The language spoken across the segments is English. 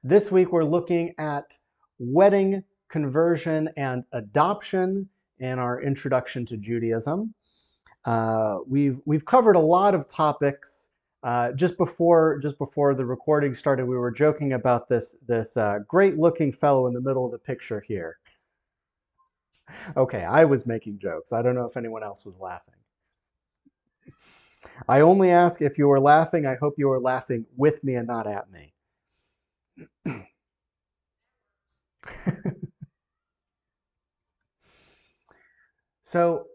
This week we're looking at wedding, conversion, and adoption in our introduction to Judaism. We've covered a lot of topics. Just before the recording started, we were joking about this great looking fellow in the middle of the picture here. Okay, I was making jokes. I don't know if anyone else was laughing. I only ask if you were laughing. I hope you were laughing with me and not at me. So,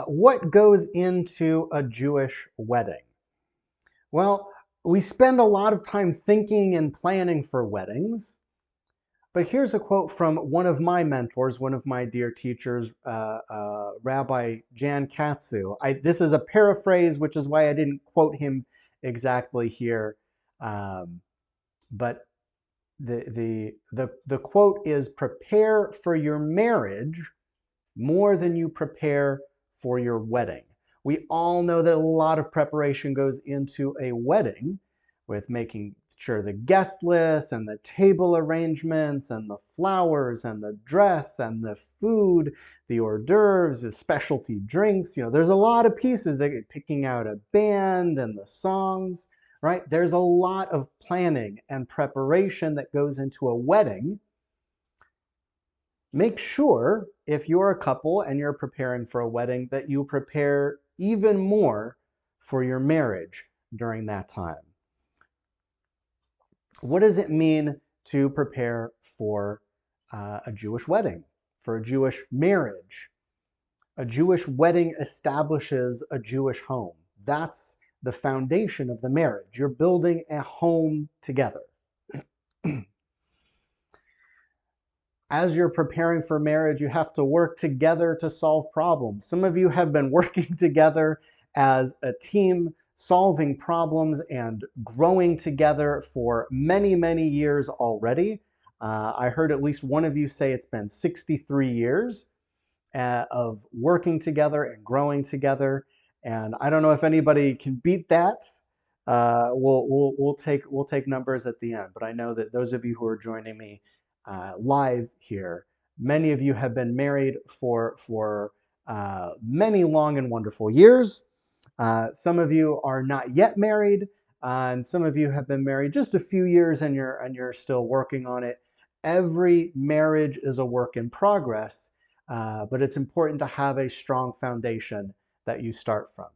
what goes into a Jewish wedding? Well, we spend a lot of time thinking and planning for weddings, but here's a quote from one of my mentors, one of my dear teachers, Rabbi Jan Katsu. This is a paraphrase, which is why I didn't quote him exactly here, um, but the quote is, "Prepare for your marriage more than you prepare for your wedding." We all know that a lot of preparation goes into a wedding, with making sure the guest list and the table arrangements and the flowers and the dress and the food, the hors d'oeuvres, the specialty drinks. There's a lot of pieces that picking out a band and the songs, right? There's a lot of planning and preparation that goes into a wedding. Make sure, if you're a couple and you're preparing for a wedding, that you prepare even more for your marriage during that time. What does it mean to prepare for a Jewish wedding, for a Jewish marriage? A Jewish wedding establishes a Jewish home. That's the foundation of the marriage. You're building a home together. As you're preparing for marriage, you have to work together to solve problems. Some of you have been working together as a team, solving problems and growing together for many, many years already. I heard at least one of you say it's been 63 years of working together and growing together. And I don't know if anybody can beat that. We'll take numbers at the end, but I know that those of you who are joining me live here, many of you have been married for many long and wonderful years. Some of you are not yet married, and some of you have been married just a few years, and you're still working on it. Every marriage is a work in progress, but it's important to have a strong foundation that you start from.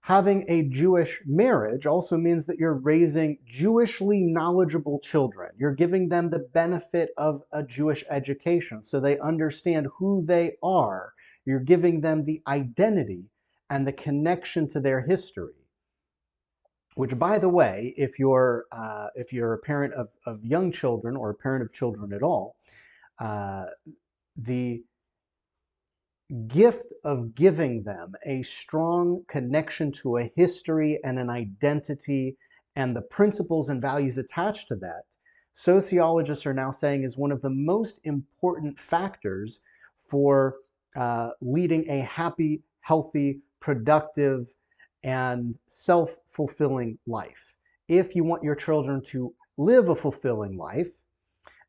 Having a Jewish marriage also means that you're raising Jewishly knowledgeable children. You're giving them the benefit of a Jewish education so they understand who they are. You're giving them the identity and the connection to their history. Which, by the way, if you're a parent of young children or a parent of children at all, the gift of giving them a strong connection to a history and an identity and the principles and values attached to that, sociologists are now saying is one of the most important factors for leading a happy, healthy, productive, and self-fulfilling life. If you want your children to live a fulfilling life,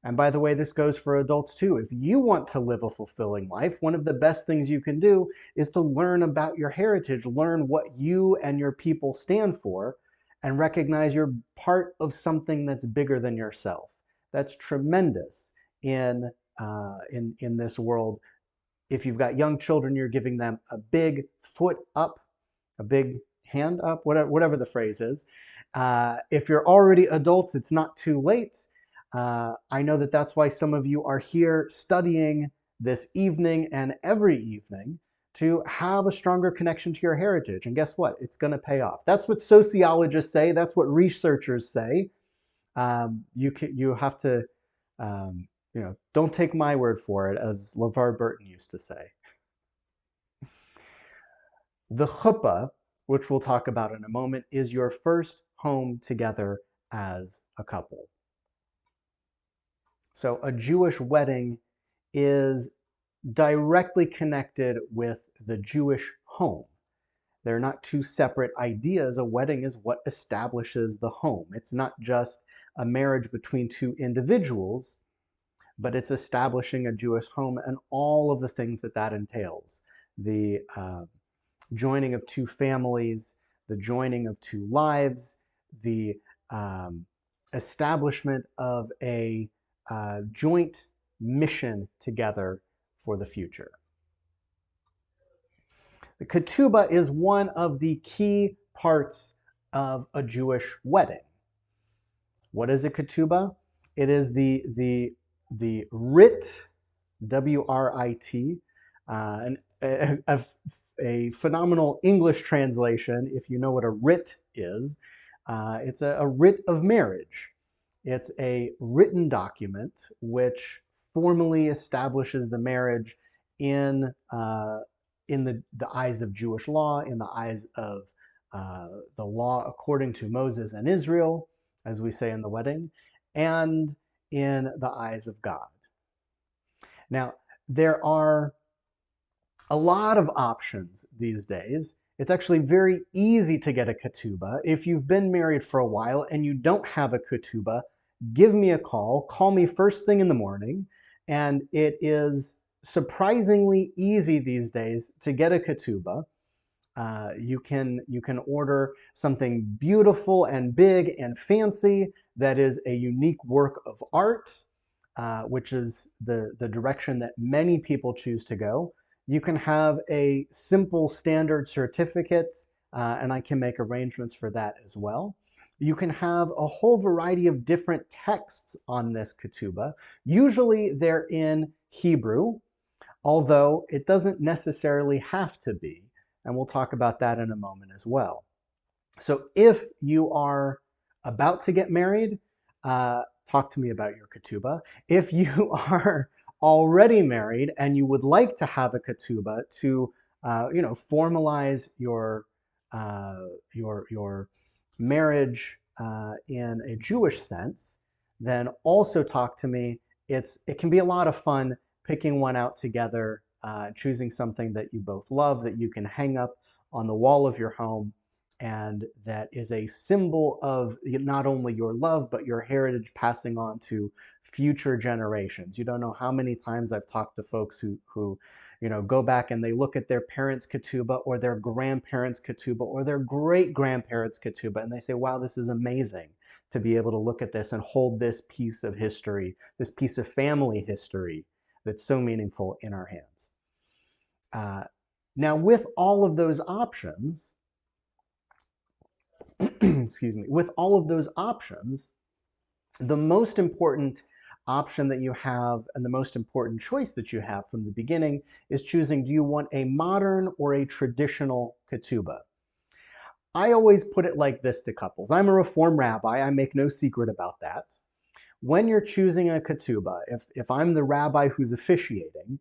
and by the way, this goes for adults too. If you want to live a fulfilling life, one of the best things you can do is to learn about your heritage, learn what you and your people stand for, and recognize you're part of something that's bigger than yourself. That's tremendous in this world. If you've got young children, you're giving them a big foot up, a big hand up, whatever the phrase is. If you're already adults, it's not too late. I know that that's why some of you are here studying this evening and every evening to have a stronger connection to your heritage. And guess what? It's going to pay off. That's what sociologists say. That's what researchers say. You have to, don't take my word for it, as LeVar Burton used to say. The Chuppah, which we'll talk about in a moment, is your first home together as a couple. So a Jewish wedding is directly connected with the Jewish home. They're not two separate ideas. A wedding is what establishes the home. It's not just a marriage between two individuals, but it's establishing a Jewish home and all of the things that that entails. The joining of two families, the joining of two lives, the establishment of a joint mission together for the future. The ketubah is one of the key parts of a Jewish wedding. What is a ketubah? It is the writ, W-R-I-T, and a phenomenal English translation, if you know what a writ is. It's a writ of marriage. It's a written document which formally establishes the marriage in the eyes of Jewish law, in the eyes of the law according to Moses and Israel, as we say in the wedding, and in the eyes of God. Now, there are a lot of options these days. It's actually very easy to get a ketubah. If you've been married for a while and you don't have a ketubah, give me a call. Call me first thing in the morning. And it is surprisingly easy these days to get a ketubah. You can order something beautiful and big and fancy that is a unique work of art, which is the direction that many people choose to go. You can have a simple standard certificate, and I can make arrangements for that as well. You can have a whole variety of different texts on this ketubah. Usually they're in Hebrew, although it doesn't necessarily have to be, and we'll talk about that in a moment as well. So if you are about to get married, talk to me about your ketubah. If you are already married and you would like to have a ketubah to, formalize your marriage in a Jewish sense, then also talk to me. It can be a lot of fun picking one out together, choosing something that you both love that you can hang up on the wall of your home, and that is a symbol of not only your love, but your heritage passing on to future generations. You don't know how many times I've talked to folks who go back and they look at their parents' ketubah or their grandparents' ketubah or their great-grandparents' ketubah, and they say, wow, this is amazing to be able to look at this and hold this piece of history, this piece of family history that's so meaningful in our hands. Now, with all of those options, excuse me, with all of those options, the most important option that you have and the most important choice that you have from the beginning is choosing, do you want a modern or a traditional ketubah? I always put it like this to couples. I'm a Reform rabbi. I make no secret about that. When you're choosing a ketubah, if I'm the rabbi who's officiating,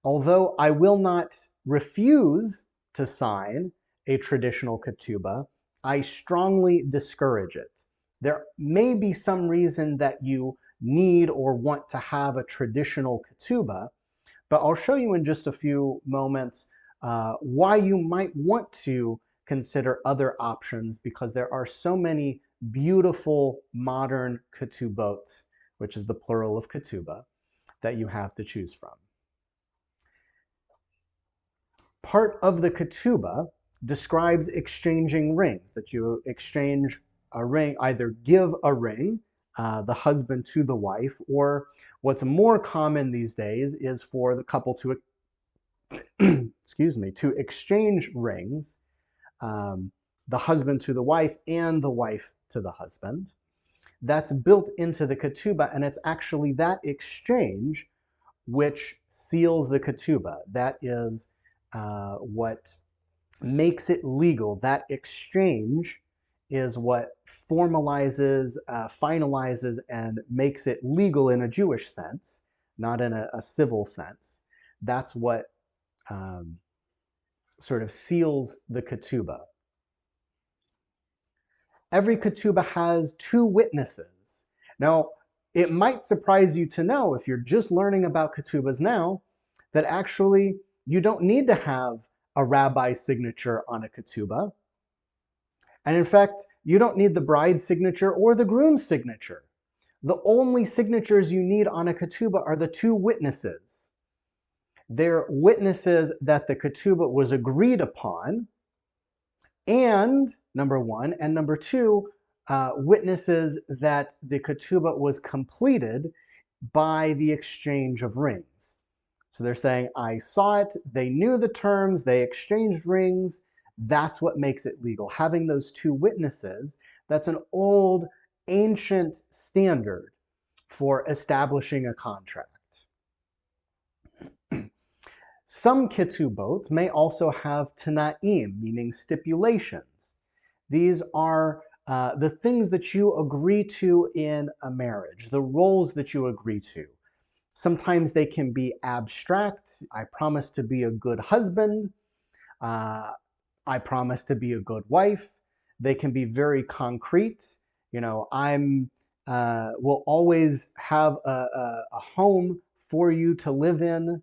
although I will not refuse to sign a traditional ketubah, I strongly discourage it. There may be some reason that you need or want to have a traditional ketubah, but I'll show you in just a few moments why you might want to consider other options, because there are so many beautiful modern ketubot, which is the plural of ketubah, that you have to choose from. Part of the ketubah describes exchanging rings, that you exchange a ring, either give a ring, the husband to the wife, or what's more common these days is for the couple to, excuse me, to exchange rings, the husband to the wife and the wife to the husband. That's built into the ketubah, and it's actually that exchange which seals the ketubah. That is what makes it legal. That exchange is what formalizes, finalizes, and makes it legal in a Jewish sense, not in a civil sense. That's what sort of seals the ketubah. Every ketubah has two witnesses. Now, it might surprise you to know, if you're just learning about ketubahs now, that actually you don't need to have a rabbi's signature on a ketubah. And in fact, you don't need the bride's signature or the groom's signature The only signatures you need on a ketubah are the two witnesses. They're witnesses that the ketubah was agreed upon, and number one, and number two, witnesses that the ketubah was completed by the exchange of rings. So they're saying, I saw it, they knew the terms, they exchanged rings. That's what makes it legal. Having those two witnesses, that's an old, ancient standard for establishing a contract. Some ketubot may also have tana'im, meaning stipulations. These are the things that you agree to in a marriage, the roles that you agree to. Sometimes they can be abstract. I promise to be a good husband. I promise to be a good wife. They can be very concrete. You know, will always have a home for you to live in.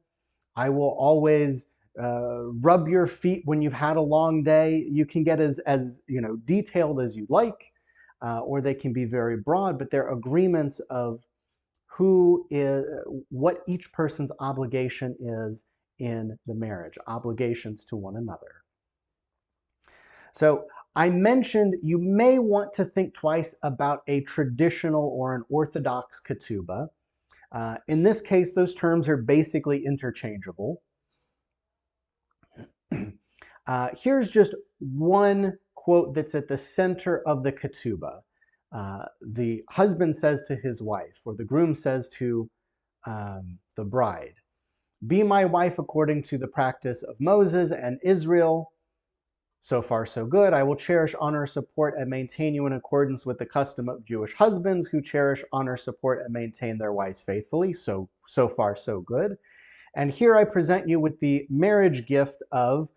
I will always rub your feet when you've had a long day. You can get as detailed as you like, or they can be very broad, but they're agreements of what each person's obligation is in the marriage, obligations to one another. So I mentioned you may want to think twice about a traditional or an Orthodox ketubah. In this case, those terms are basically interchangeable. Here's just one quote that's at the center of the ketubah. The husband says to his wife, or the groom says to the bride, "Be my wife according to the practice of Moses and Israel. So far, so good. I will cherish, honor, support, and maintain you in accordance with the custom of Jewish husbands who cherish, honor, support, and maintain their wives faithfully. So far, so good. And here I present you with the marriage gift of,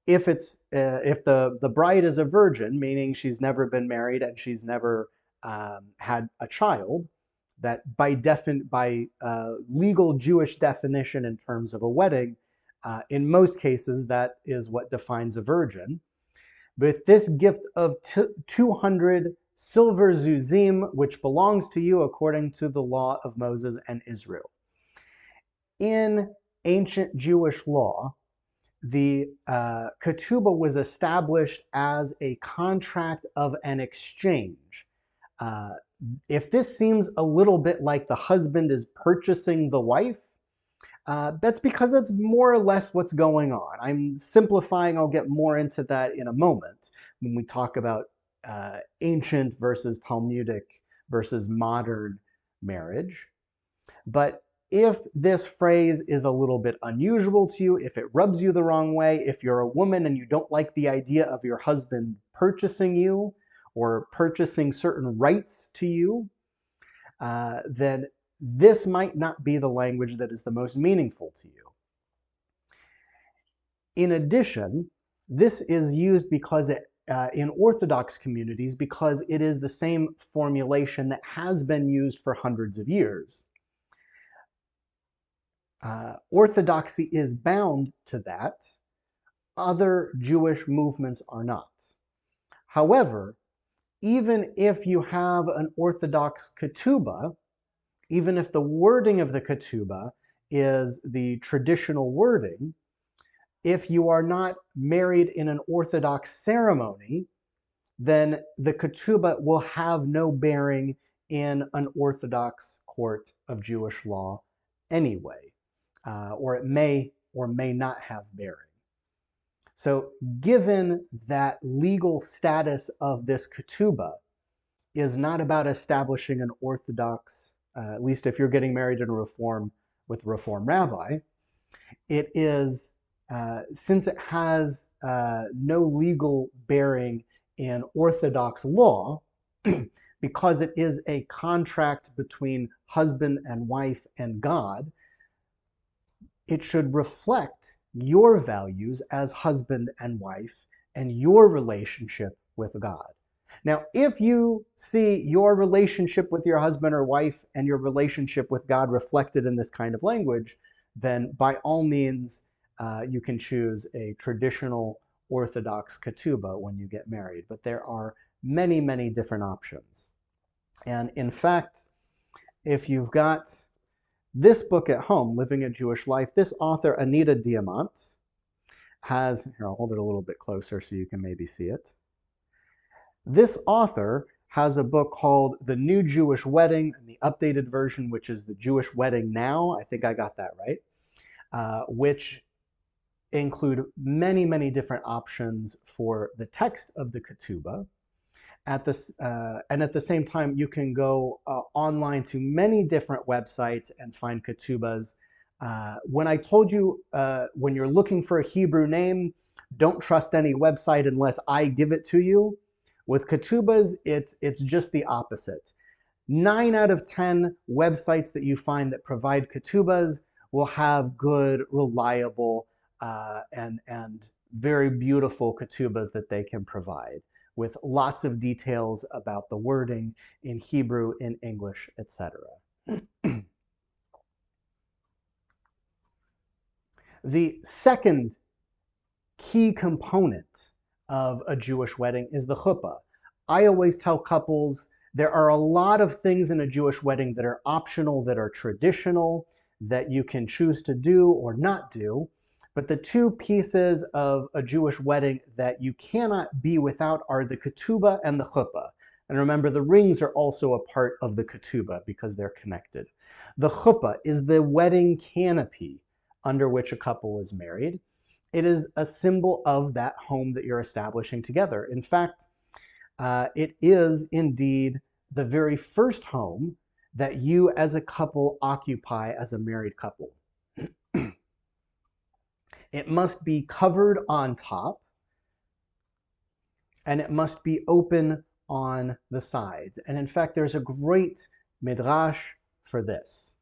if the bride is a virgin, meaning she's never been married and she's never had a child, that by legal Jewish definition in terms of a wedding, in most cases that is what defines a virgin. With this gift of 200 silver zuzim, which belongs to you according to the law of Moses and Israel." In ancient Jewish law, the ketubah was established as a contract of an exchange. If this seems a little bit like the husband is purchasing the wife, that's because that's more or less what's going on. I'm simplifying. I'll get more into that in a moment when we talk about ancient versus Talmudic versus modern marriage. But if this phrase is a little bit unusual to you, if it rubs you the wrong way, if you're a woman and you don't like the idea of your husband purchasing you or purchasing certain rights to you, then this might not be the language that is the most meaningful to you. In addition, this is used because in Orthodox communities, because it is the same formulation that has been used for hundreds of years. Orthodoxy is bound to that. Other Jewish movements are not. However, even if you have an Orthodox ketubah, even if the wording of the ketubah is the traditional wording, if you are not married in an Orthodox ceremony, then the ketubah will have no bearing in an Orthodox court of Jewish law anyway, or it may or may not have bearing. So given that legal status of this ketubah is not about establishing an Orthodox, at least if you're getting married in a Reform with a Reform rabbi, it is, since it has no legal bearing in Orthodox law, because it is a contract between husband and wife and God, it should reflect your values as husband and wife and your relationship with God. Now, if you see your relationship with your husband or wife and your relationship with God reflected in this kind of language, then by all means, you can choose a traditional Orthodox ketubah when you get married. But there are many, many different options. And in fact, if you've got this book at home, Living a Jewish Life, this author, Anita Diamant, has, here, I'll hold it a little bit closer so you can maybe see it. This author has a book called The New Jewish Wedding, and the updated version, which is The Jewish Wedding Now. I think I got that right. Which include many, many different options for the text of the Ketubah. And at the same time, you can go online to many different websites and find Ketubahs. When I told you, when you're looking for a Hebrew name, don't trust any website unless I give it to you. With Ketubahs, it's just the opposite. 9 out of 10 websites that you find that provide Ketubahs will have good, reliable, and very beautiful Ketubahs that they can provide, with lots of details about the wording in Hebrew, in English, etc. The second key component of a Jewish wedding is the chuppah. I always tell couples there are a lot of things in a Jewish wedding that are optional, that are traditional, that you can choose to do or not do. But the two pieces of a Jewish wedding that you cannot be without are the ketubah and the chuppah. And remember, the rings are also a part of the ketubah because they're connected. The chuppah is the wedding canopy under which a couple is married. It is a symbol of that home that you're establishing together. In fact, it is indeed the very first home that you as a couple occupy as a married couple. It must be covered on top, and it must be open on the sides. And in fact, there's a great midrash for this.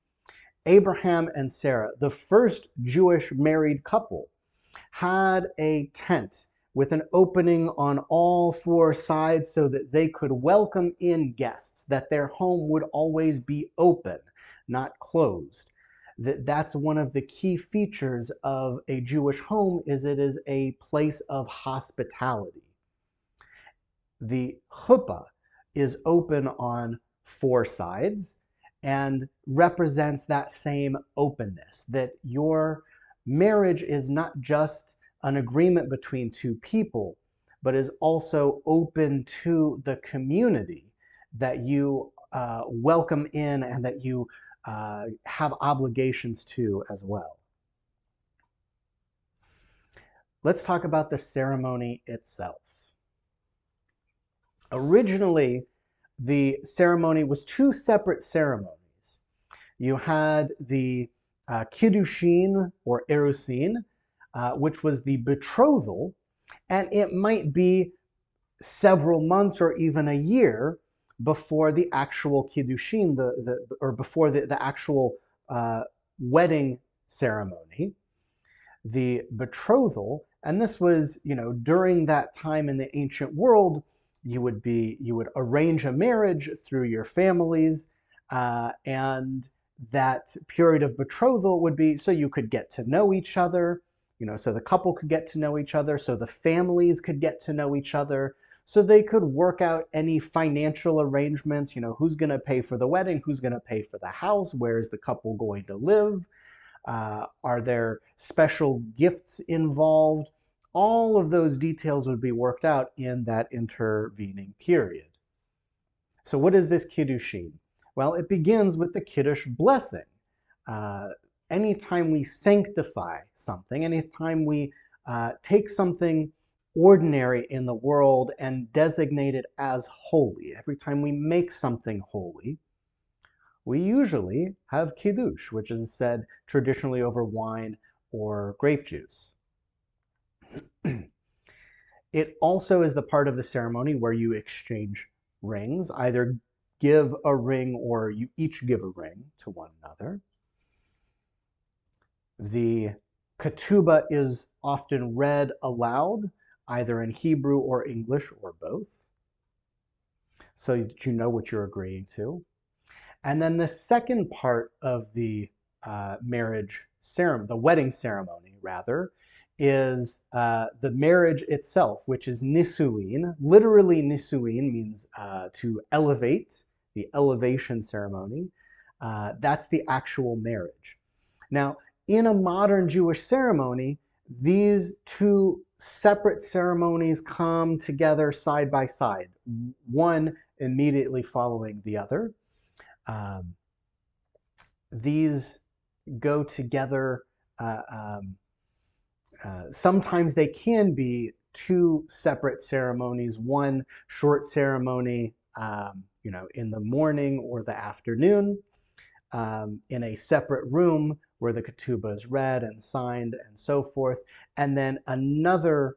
Abraham and Sarah, the first Jewish married couple, had a tent with an opening on all 4 sides so that they could welcome in guests, that their home would always be open, not closed. That's one of the key features of a Jewish home, is it is a place of hospitality. The chuppah is open on 4 sides and represents that same openness, that your marriage is not just an agreement between 2 people, but is also open to the community that you welcome in and that you have obligations to as well. Let's talk about the ceremony itself. Originally, the ceremony was 2 separate ceremonies. You had the kiddushin or erusin, which was the betrothal, and it might be several months or even a year before the actual kiddushin, or before the actual wedding ceremony. The betrothal, and this was, during that time in the ancient world, you would arrange a marriage through your families, and that period of betrothal would be so you could get to know each other, so the couple could get to know each other, so the families could get to know each other, so they could work out any financial arrangements, who's going to pay for the wedding, who's going to pay for the house, where is the couple going to live, are there special gifts involved? All of those details would be worked out in that intervening period. So what is this kiddushin? Well, it begins with the kiddush blessing. Anytime we sanctify something, anytime we take something ordinary in the world and designate it as holy, every time we make something holy, we usually have kiddush, which is said traditionally over wine or grape juice. It also is the part of the ceremony where you exchange rings, either give a ring or you each give a ring to one another. The ketubah is often read aloud, either in Hebrew or English or both, so that you know what you're agreeing to. And then the second part of the marriage ceremony, the wedding ceremony rather, is the marriage itself, which is nisuin. Literally, nisuin means to elevate, the elevation ceremony. That's the actual marriage. Now, in a modern Jewish ceremony, these two separate ceremonies come together side by side, one immediately following the other. These go together. Sometimes they can be two separate ceremonies, one short ceremony, in the morning or the afternoon, in a separate room where the ketubah is read and signed and so forth, and then another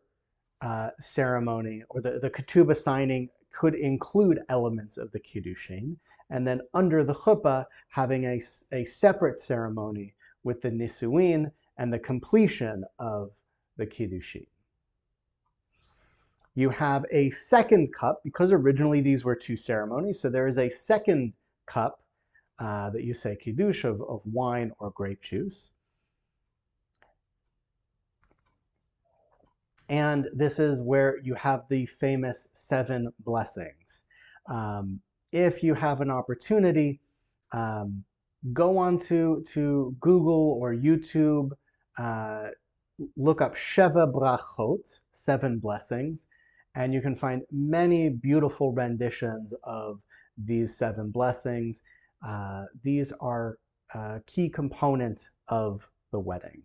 ceremony, or the ketubah signing could include elements of the kiddushin, and then under the chuppah having a separate ceremony with the nisuin and the completion of the kiddushin. You have a second cup, because originally these were two ceremonies, so there is a second cup that you say kiddush of wine or grape juice. And this is where you have the famous 7 blessings. If you have an opportunity, go on to Google or YouTube, look up Sheva Brachot, 7 blessings, and you can find many beautiful renditions of these 7 blessings. These are a key component of the wedding.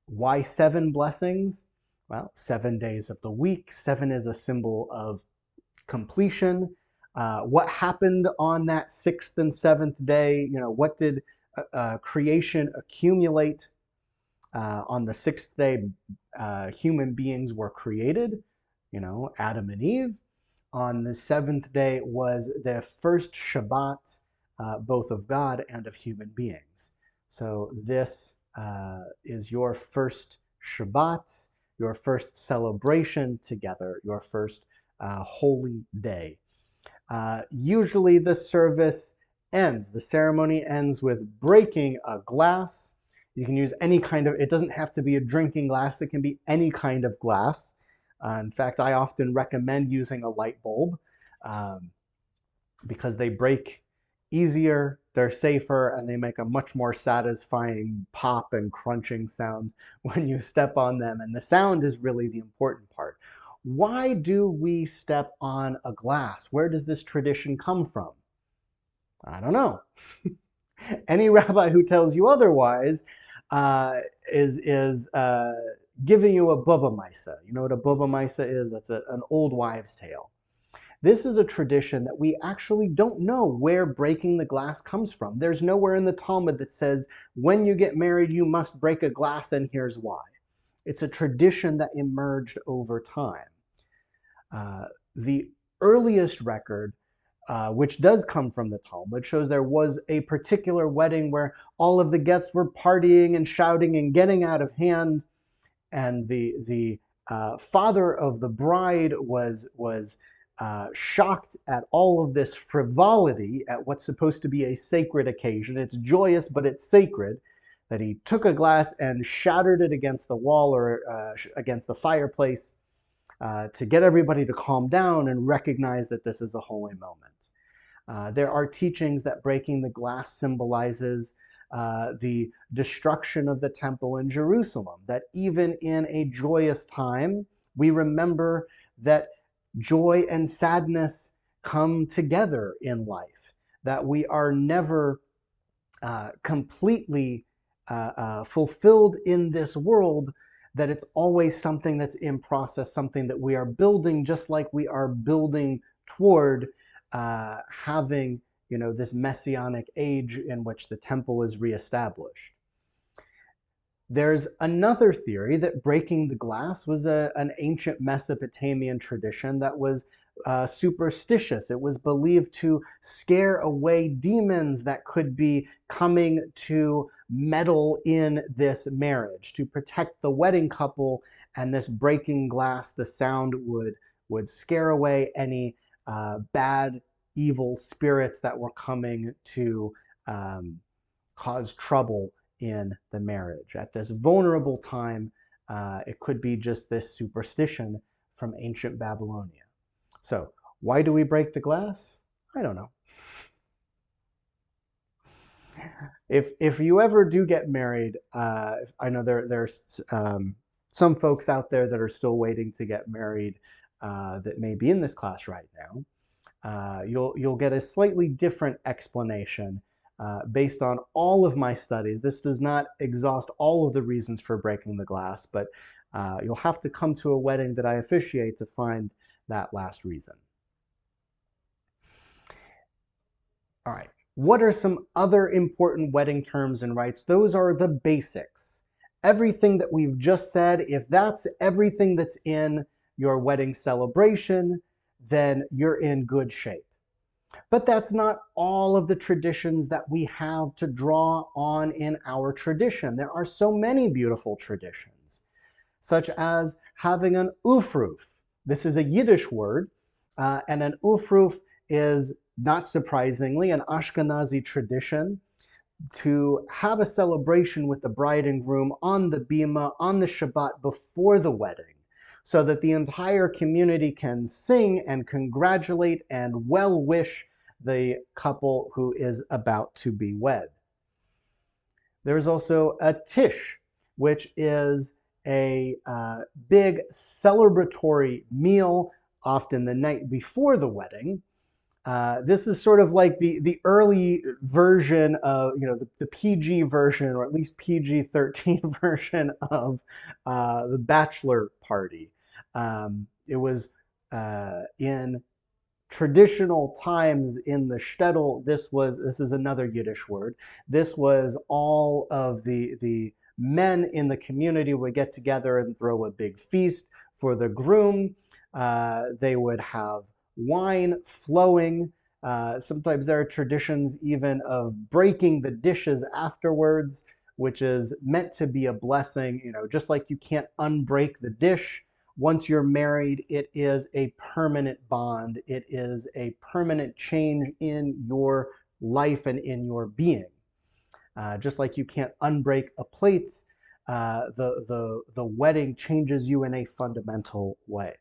Why 7 blessings? Well, 7 days of the week. 7 is a symbol of completion. What happened on that 6th and 7th day? What did creation accumulate? On the 6th day, human beings were created, Adam and Eve. On the 7th day was their first Shabbat, both of God and of human beings. So this is your first Shabbat, your first celebration together, your first holy day. Usually the service the ceremony ends with breaking a glass. You can use any kind of, it doesn't have to be a drinking glass, it can be any kind of glass. In fact, I often recommend using a light bulb because they break easier, they're safer, and they make a much more satisfying pop and crunching sound when you step on them. And the sound is really the important part. Why do we step on a glass? Where does this tradition come from? I don't know. Any rabbi who tells you otherwise is giving you a bubba maisa. You know what a bubba maisa is? That's an old wives' tale. This is a tradition that we actually don't know where breaking the glass comes from. There's nowhere in the Talmud that says, when you get married, you must break a glass, and here's why. It's a tradition that emerged over time. The earliest record, which does come from the Talmud, shows there was a particular wedding where all of the guests were partying and shouting and getting out of hand, and the father of the bride was shocked at all of this frivolity at what's supposed to be a sacred occasion. It's joyous, but it's sacred. That he took a glass and shattered it against the wall or against the fireplace to get everybody to calm down and recognize that this is a holy moment. There are teachings that breaking the glass symbolizes the destruction of the temple in Jerusalem, that even in a joyous time, we remember that joy and sadness come together in life, that we are never completely fulfilled in this world, that it's always something that's in process, something that we are building, just like we are building toward having this messianic age in which the temple is reestablished. There's another theory that breaking the glass was an ancient Mesopotamian tradition that was superstitious. It was believed to scare away demons that could be coming to meddle in this marriage, to protect the wedding couple, and this breaking glass, the sound would scare away any bad, evil spirits that were coming to cause trouble in the marriage. At this vulnerable time, it could be just this superstition from ancient Babylonia. So why do we break the glass? I don't know. If you ever do get married, I know there's some folks out there that are still waiting to get married that may be in this class right now. You'll get a slightly different explanation based on all of my studies. This does not exhaust all of the reasons for breaking the glass, but you'll have to come to a wedding that I officiate to find that last reason. All right. What are some other important wedding terms and rites? Those are the basics. Everything that we've just said, if that's everything that's in your wedding celebration, then you're in good shape. But that's not all of the traditions that we have to draw on in our tradition. There are so many beautiful traditions, such as having an ufruf. This is a Yiddish word, and an ufruf is, not surprisingly, an Ashkenazi tradition to have a celebration with the bride and groom on the bima, on the Shabbat before the wedding, so that the entire community can sing and congratulate and well wish the couple who is about to be wed. There's also a tish, which is a big celebratory meal, often the night before the wedding. This is sort of like the early version of, the PG version, or at least PG-13 version of the bachelor party. It was in traditional times in the shtetl. This is another Yiddish word. This was all of the men in the community would get together and throw a big feast for the groom. They would have wine flowing. Sometimes there are traditions even of breaking the dishes afterwards, which is meant to be a blessing. Just like you can't unbreak the dish. Once you're married, it is a permanent bond. It is a permanent change in your life and in your being. Just like you can't unbreak a plate, the wedding changes you in a fundamental way.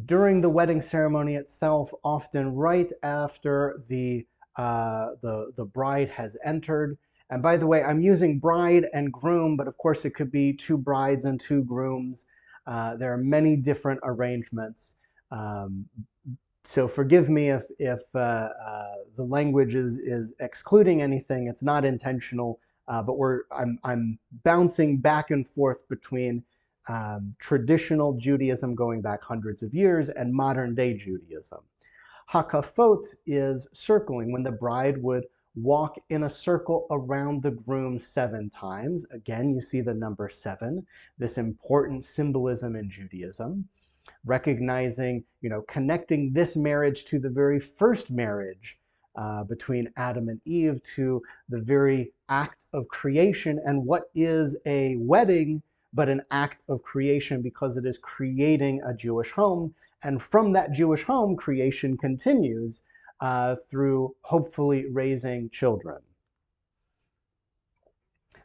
During the wedding ceremony itself, often right after the bride has entered, and by the way, I'm using bride and groom, but of course it could be two brides and two grooms. There are many different arrangements. So forgive me if the language is excluding anything. It's not intentional, but I'm bouncing back and forth between traditional Judaism going back hundreds of years and modern day Judaism. Hakafot is circling, when the bride would walk in a circle around the groom 7 times. Again, you see the number 7, this important symbolism in Judaism, recognizing, connecting this marriage to the very first marriage between Adam and Eve, to the very act of creation. And what is a wedding but an act of creation, because it is creating a Jewish home. And from that Jewish home, creation continues through hopefully raising children.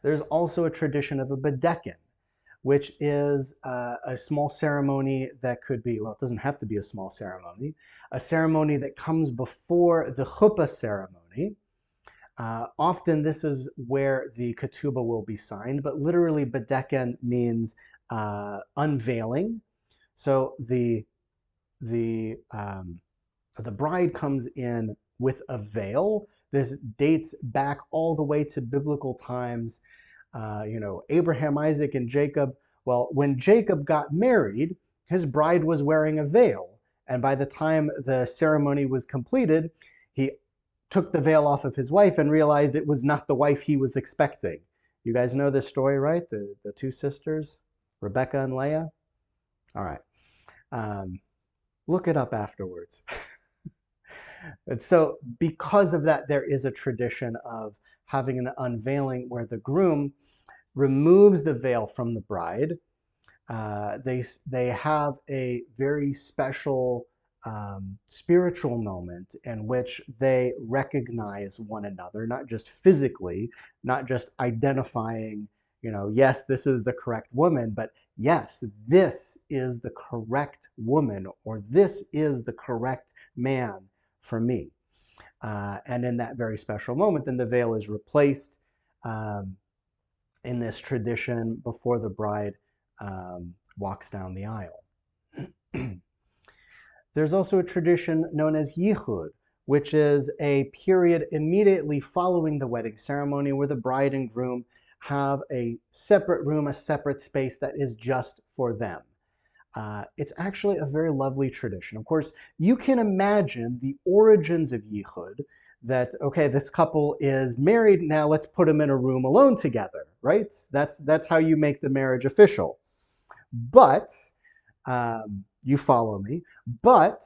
There's also a tradition of a bedekin, which is a small ceremony that could be, well, it doesn't have to be a small ceremony, a ceremony that comes before the Chuppah ceremony. Often this is where the Ketubah will be signed, but literally bedekin means unveiling. So the bride comes in with a veil. This dates back all the way to biblical times. Abraham, Isaac, and Jacob. Well, when Jacob got married, his bride was wearing a veil. And by the time the ceremony was completed, he took the veil off of his wife and realized it was not the wife he was expecting. You guys know this story, right? The 2 sisters, Rebecca and Leah? All right. Look it up afterwards. And so because of that, there is a tradition of having an unveiling where the groom removes the veil from the bride. They have a very special spiritual moment in which they recognize one another, not just physically, not just identifying, yes, this is the correct woman, but yes, this is the correct woman, or this is the correct man for me. And in that very special moment, then the veil is replaced in this tradition before the bride walks down the aisle. There's also a tradition known as yichud, which is a period immediately following the wedding ceremony where the bride and groom have a separate room, a separate space that is just for them. It's actually a very lovely tradition. Of course, you can imagine the origins of yichud, that, okay, this couple is married, now let's put them in a room alone together, right? That's how you make the marriage official. But, you follow me, but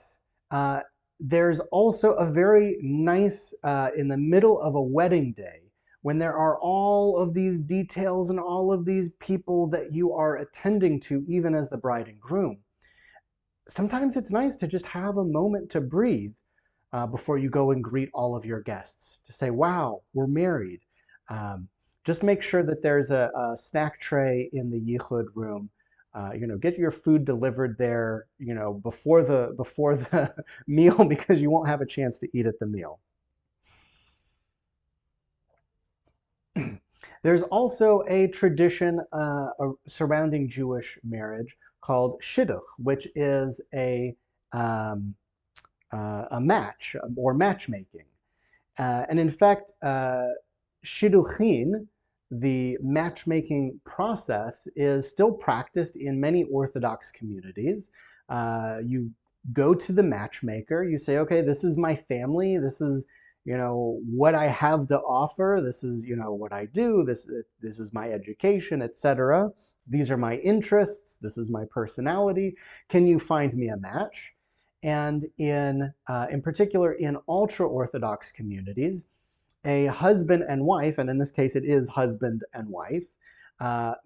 there's also a very nice, in the middle of a wedding day, when there are all of these details and all of these people that you are attending to, even as the bride and groom, sometimes it's nice to just have a moment to breathe before you go and greet all of your guests, to say, wow, we're married. Just make sure that there's a snack tray in the yichud room. Get your food delivered there, before the meal, because you won't have a chance to eat at the meal. There's also a tradition surrounding Jewish marriage called shidduch, which is a match or matchmaking. And in fact, shidduchin, the matchmaking process, is still practiced in many Orthodox communities. You go to the matchmaker, you say, okay, this is my family, this is what I have to offer, this is what I do, this is my education, etc. These are my interests, this is my personality. Can you find me a match? And in particular in ultra-Orthodox communities, a husband and wife, and in this case it is husband and wife,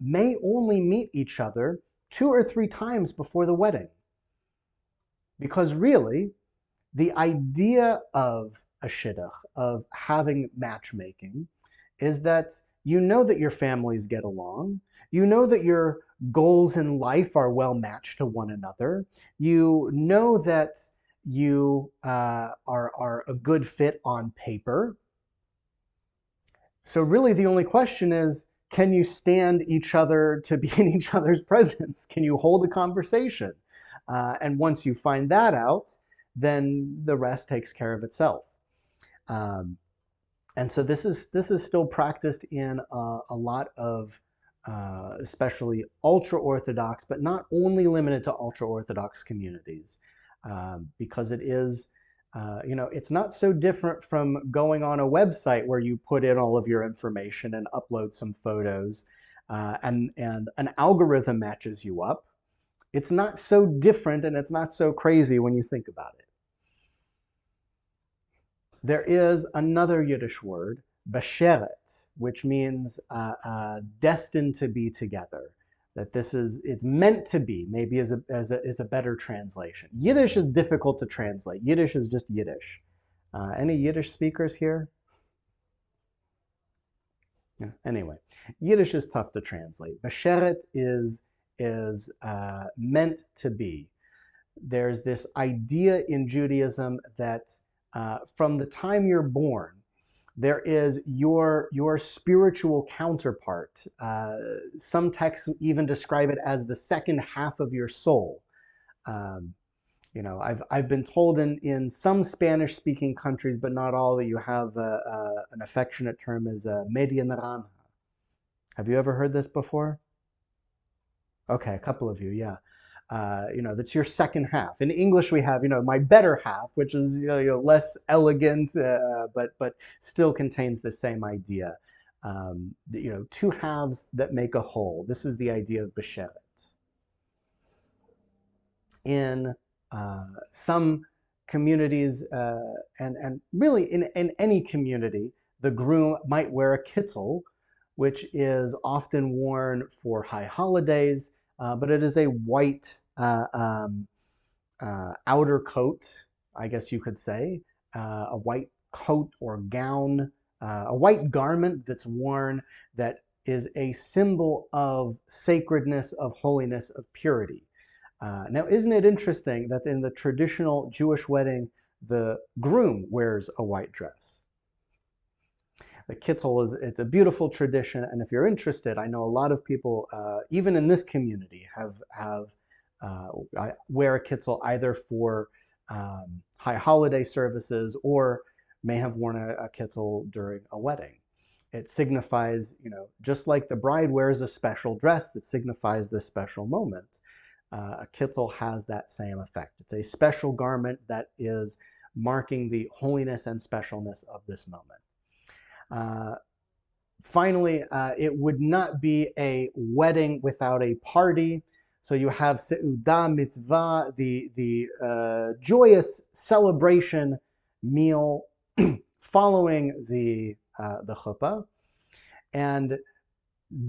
may only meet each other 2 or 3 times before the wedding. Because really, the idea of a shidduch, of having matchmaking, is that that your families get along, that your goals in life are well matched to one another, that you are a good fit on paper. So really the only question is, can you stand each other to be in each other's presence? Can you hold a conversation? And once you find that out, then the rest takes care of itself. And so this is still practiced in a lot of especially ultra-Orthodox, but not only limited to ultra-Orthodox communities, because it is, it's not so different from going on a website where you put in all of your information and upload some photos, and an algorithm matches you up. It's not so different, and it's not so crazy when you think about it. There is another Yiddish word, besheret, which means destined to be together. That it's meant to be, maybe is a better translation. Yiddish is difficult to translate. Yiddish is just Yiddish. Any Yiddish speakers here? Yeah, anyway, Yiddish is tough to translate. Besheret is meant to be. There's this idea in Judaism that from the time you're born, there is your spiritual counterpart. Some texts even describe it as the second half of your soul. I've been told in some Spanish-speaking countries, but not all, that you have an affectionate term as media naranja. Have you ever heard this before? Okay, a couple of you, yeah. That's your second half. In English, we have, my better half, which is less elegant, but still contains the same idea. 2 halves that make a whole. This is the idea of besheret. In some communities, and really in any community, the groom might wear a kittel, which is often worn for high holidays, but it is a white outer coat, I guess you could say, a white coat or gown, a white garment that's worn that is a symbol of sacredness, of holiness, of purity. Now, isn't it interesting that in the traditional Jewish wedding, the groom wears a white dress. The kittel it's a beautiful tradition, and if you're interested, I know a lot of people, even in this community, wear a kittel either for high holiday services or may have worn a kittel during a wedding. It signifies, just like the bride wears a special dress that signifies this special moment, a kittel has that same effect. It's a special garment that is marking the holiness and specialness of this moment. Finally, it would not be a wedding without a party. So you have Seudah Mitzvah, the joyous celebration meal following the Chuppah. And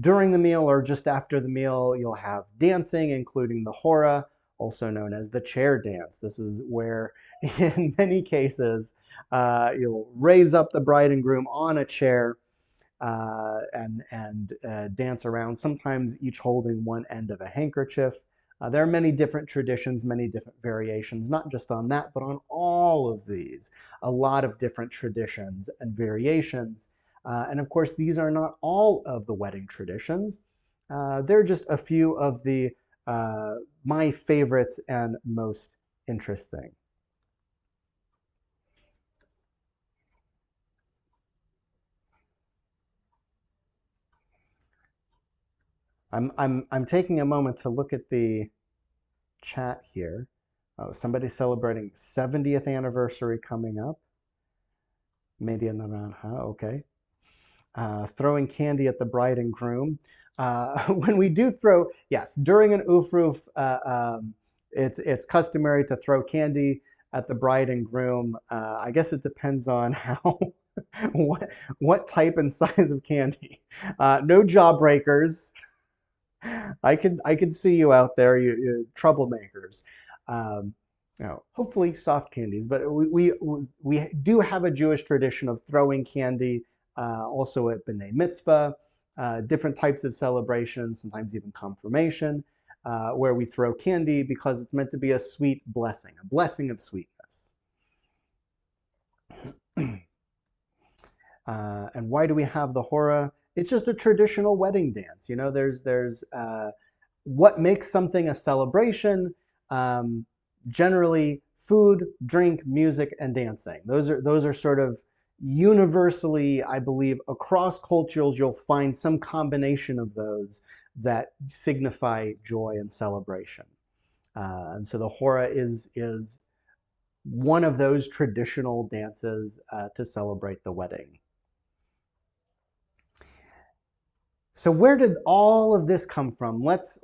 during the meal or just after the meal, you'll have dancing, including the hora, also known as the chair dance. This is where, in many cases, you'll raise up the bride and groom on a chair and dance around, sometimes each holding one end of a handkerchief. There are many different traditions, many different variations, not just on that, but on all of these. A lot of different traditions and variations. And of course, these are not all of the wedding traditions. They're just a few of the my favorites and most interesting. I'm taking a moment to look at the chat here. Oh, somebody celebrating 70th anniversary coming up. Maybe in the Ranha, okay. Throwing candy at the bride and groom. When we do throw, yes, during an ufruf, it's customary to throw candy at the bride and groom. I guess it depends on how, what type and size of candy. No jawbreakers. I could see you out there, you troublemakers. Hopefully soft candies, but we do have a Jewish tradition of throwing candy, also at B'nai Mitzvah, different types of celebrations, sometimes even confirmation, where we throw candy because it's meant to be a sweet blessing, a blessing of sweetness. And why do we have the hora? It's just a traditional wedding dance. There's what makes something a celebration. Generally, food, drink, music, and dancing. Those are sort of universally, I believe, across cultures, you'll find some combination of those that signify joy and celebration. And so the hora is one of those traditional dances to celebrate the wedding. So where did all of this come from? Let's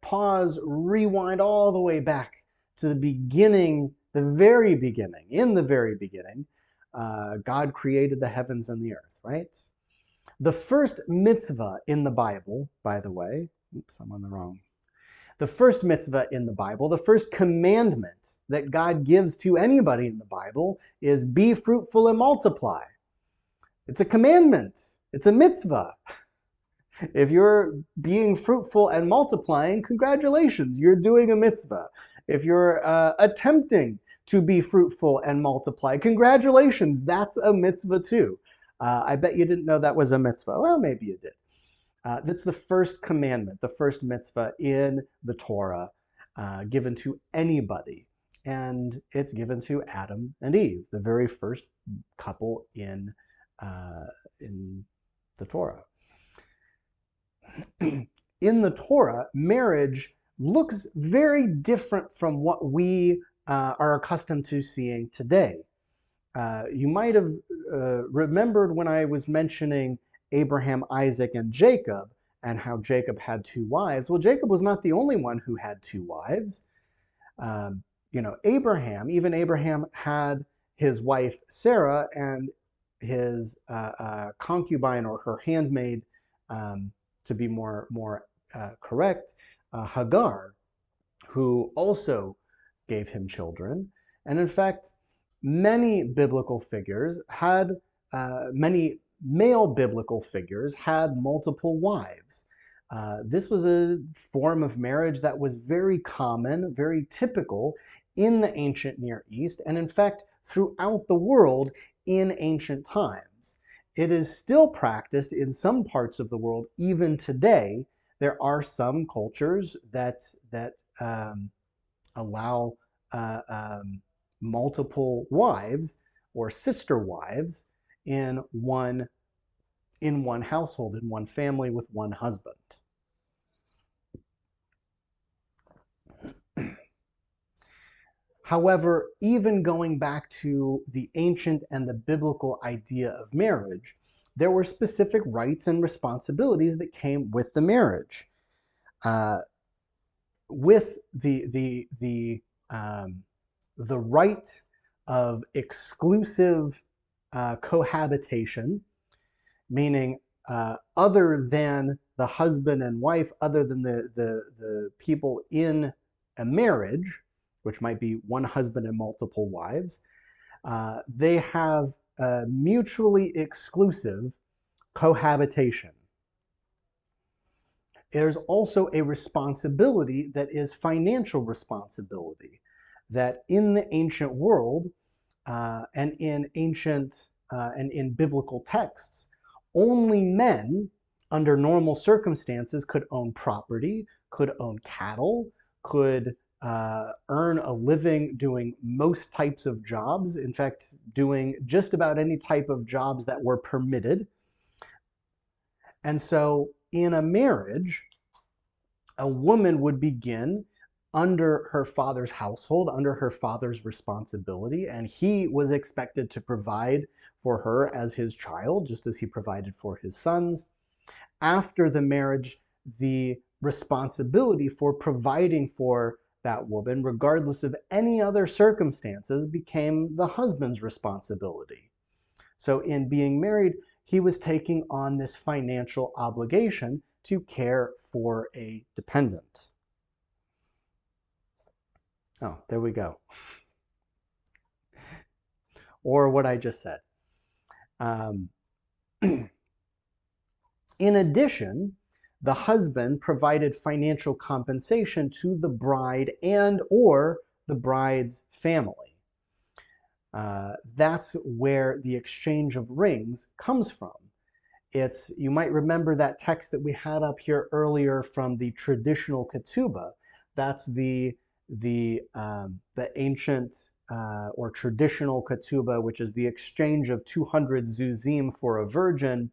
pause, rewind all the way back to the beginning, the very beginning. In the very beginning, God created the heavens and the earth, right? The first mitzvah in the Bible, by the way, oops, I'm on the wrong. The first mitzvah in the Bible, the first commandment that God gives to anybody in the Bible is be fruitful and multiply. It's a commandment. It's a mitzvah. If you're being fruitful and multiplying, congratulations, you're doing a mitzvah. If you're attempting to be fruitful and multiply, congratulations, that's a mitzvah too. I bet you didn't know that was a mitzvah. Well, maybe you did. That's the first commandment, the first mitzvah in the Torah, given to anybody. And it's given to Adam and Eve, the very first couple in the Torah. In the Torah, marriage looks very different from what we are accustomed to seeing today. You might have remembered when I was mentioning Abraham, Isaac, and Jacob, and how Jacob had two wives. Well, Jacob was not the only one who had two wives. Even Abraham had his wife Sarah and his concubine, or her handmaid, to be more correct, Hagar, who also gave him children. And in fact, many biblical figures had, many male biblical figures had multiple wives. This was a form of marriage that was very common, very typical in the ancient Near East. And in fact, throughout the world in ancient times. It is still practiced in some parts of the world even today. There are some cultures that allow multiple wives or sister wives in one household, in one family with one husband. However, even going back to the ancient and the biblical idea of marriage, there were specific rights and responsibilities that came with the marriage. With the right of exclusive cohabitation, meaning other than the husband and wife, other than the people in a marriage, which might be one husband and multiple wives, they have mutually exclusive cohabitation. There's also a responsibility that is financial responsibility, that in the ancient world and in ancient and in biblical texts, only men under normal circumstances could own property, could own cattle, could earn a living doing most types of jobs. In fact, doing just about any type of jobs that were permitted. And so in a marriage, a woman would begin under her father's household, under her father's responsibility, and he was expected to provide for her as his child, just as he provided for his sons. After the marriage, the responsibility for providing for that woman, regardless of any other circumstances, became the husband's responsibility. So in being married, he was taking on this financial obligation to care for a dependent. Oh, there we go. Or what I just said. In addition, the husband provided financial compensation to the bride and or the bride's family. That's where the exchange of rings comes from. You might remember that text that we had up here earlier from the traditional Ketubah. That's the ancient or traditional Ketubah, which is the exchange of 200 zuzim for a virgin.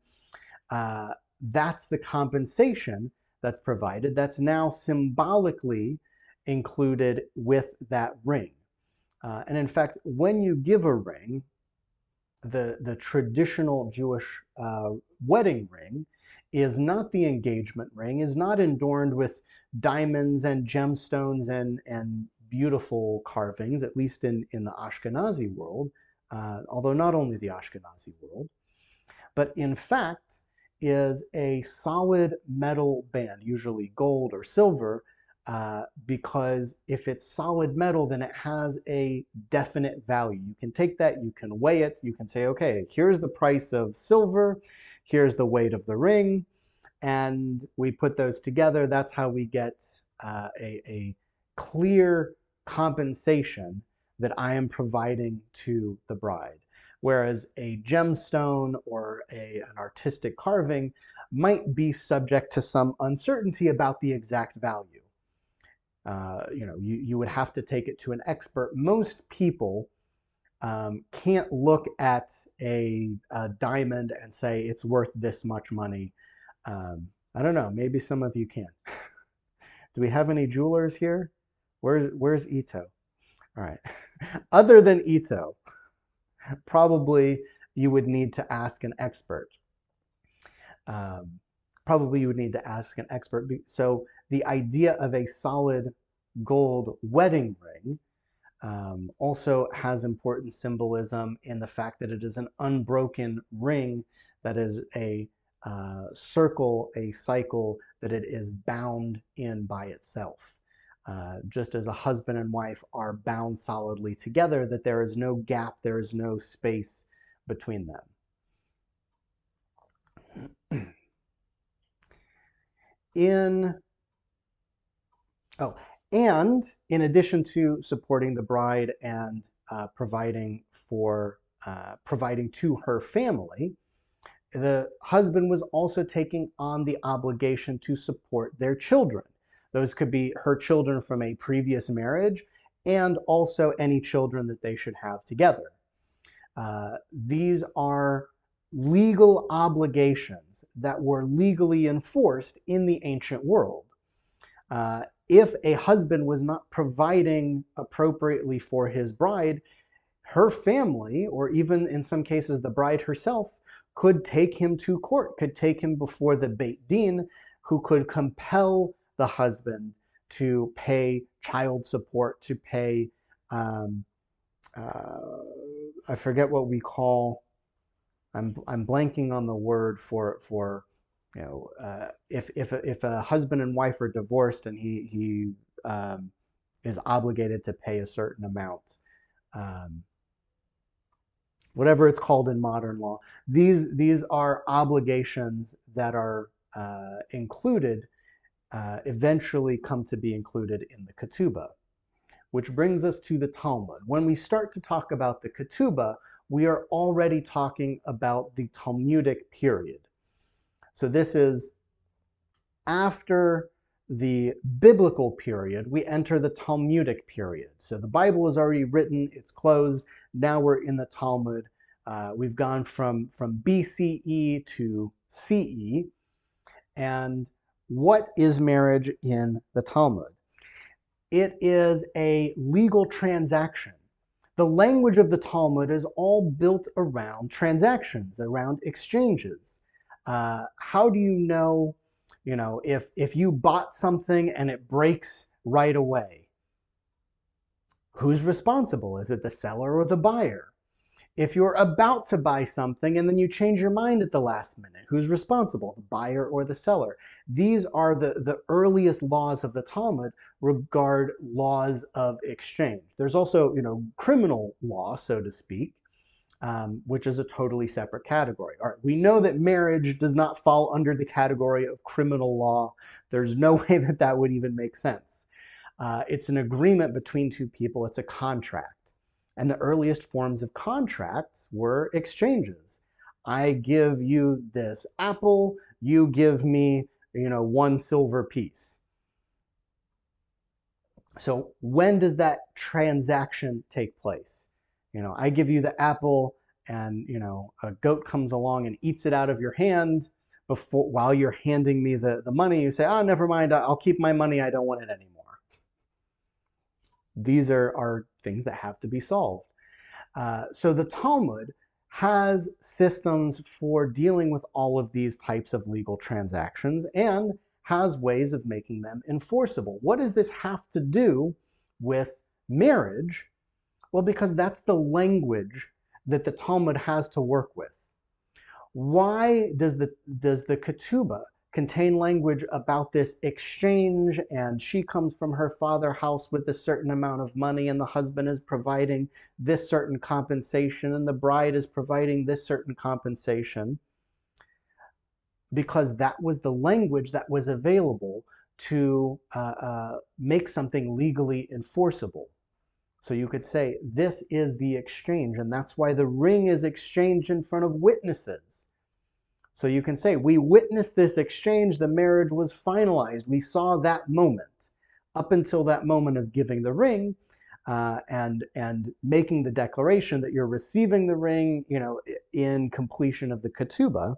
That's the compensation that's provided. That's now symbolically included with that ring. And in fact, when you give a ring, the traditional Jewish wedding ring is not the engagement ring, is not adorned with diamonds and gemstones and beautiful carvings, at least in the Ashkenazi world, although not only the Ashkenazi world, but in fact is a solid metal band, usually gold or silver, because if it's solid metal, then it has a definite value. You can take that, you can weigh it, you can say, okay, here's the price of silver, here's the weight of the ring, and we put those together. That's how we get a clear compensation that I am providing to the bride. Whereas a gemstone or an artistic carving might be subject to some uncertainty about the exact value. You would have to take it to an expert. Most people can't look at a diamond and say it's worth this much money. I don't know, maybe some of you can. Do we have any jewelers here? Where's Ito? All right. Other than Ito, probably you would need to ask an expert. So the idea of a solid gold wedding ring also has important symbolism in the fact that it is an unbroken ring that is a circle, a cycle, that it is bound in by itself. Just as a husband and wife are bound solidly together, that there is no gap, there is no space between them. And in addition to supporting the bride and providing to her family, the husband was also taking on the obligation to support their children. Those could be her children from a previous marriage and also any children that they should have together. These are legal obligations that were legally enforced in the ancient world. If a husband was not providing appropriately for his bride, her family, or even in some cases the bride herself, could take him to court, could take him before the Beit Din, who could compel the husband to pay child support, to pay, I forget what we call, I'm blanking on the word for you know, if a husband and wife are divorced and he is obligated to pay a certain amount. Whatever it's called in modern law. These are obligations that are included, eventually come to be included in the Ketubah, which brings us to the Talmud. When we start to talk about the Ketubah, we are already talking about the Talmudic period. So this is after the biblical period, we enter the Talmudic period. So the Bible is already written, it's closed. Now we're in the Talmud. We've gone from BCE to CE. And what is marriage in the Talmud? It is a legal transaction. The language of the Talmud is all built around transactions, around exchanges. How do you know, if you bought something and it breaks right away? Who's responsible? Is it the seller or the buyer? If you're about to buy something and then you change your mind at the last minute, who's responsible? The buyer or the seller? These are the earliest laws of the Talmud regard laws of exchange. There's also, criminal law, so to speak, which is a totally separate category. All right, we know that marriage does not fall under the category of criminal law. There's no way that that would even make sense. It's an agreement between two people. It's a contract. And the earliest forms of contracts were exchanges. I give you this apple, you give me, one silver piece. So when does that transaction take place? I give you the apple and, a goat comes along and eats it out of your hand while you're handing me the money. You say, oh, never mind, I'll keep my money, I don't want it anymore. These are things that have to be solved. So the Talmud has systems for dealing with all of these types of legal transactions and has ways of making them enforceable. What does this have to do with marriage? Well, because that's the language that the Talmud has to work with. Why does the Ketubah contain language about this exchange, and she comes from her father's house with a certain amount of money, and the husband is providing this certain compensation, and the bride is providing this certain compensation? Because that was the language that was available to make something legally enforceable. So you could say, this is the exchange, and that's why the ring is exchanged in front of witnesses. So you can say, we witnessed this exchange, the marriage was finalized. We saw that moment. Up until that moment of giving the ring and making the declaration that you're receiving the ring, in completion of the Ketubah,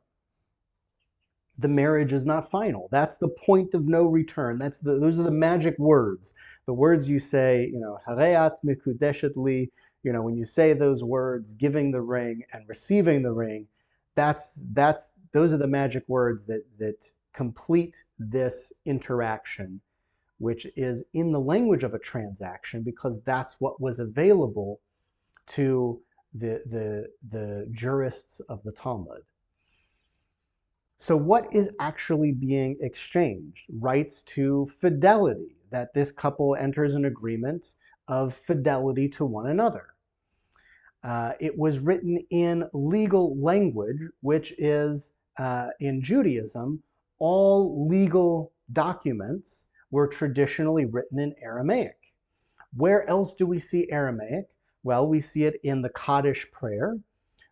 the marriage is not final. That's the point of no return. Those are the magic words. The words you say, Hareat mikudeshet li, when you say those words, giving the ring and receiving the ring, those are the magic words that complete this interaction, which is in the language of a transaction, because that's what was available to the jurists of the Talmud. So what is actually being exchanged? Rights to fidelity, that this couple enters an agreement of fidelity to one another. It was written in legal language, which is, in Judaism, all legal documents were traditionally written in Aramaic. Where else do we see Aramaic? Well, we see it in the Kaddish prayer,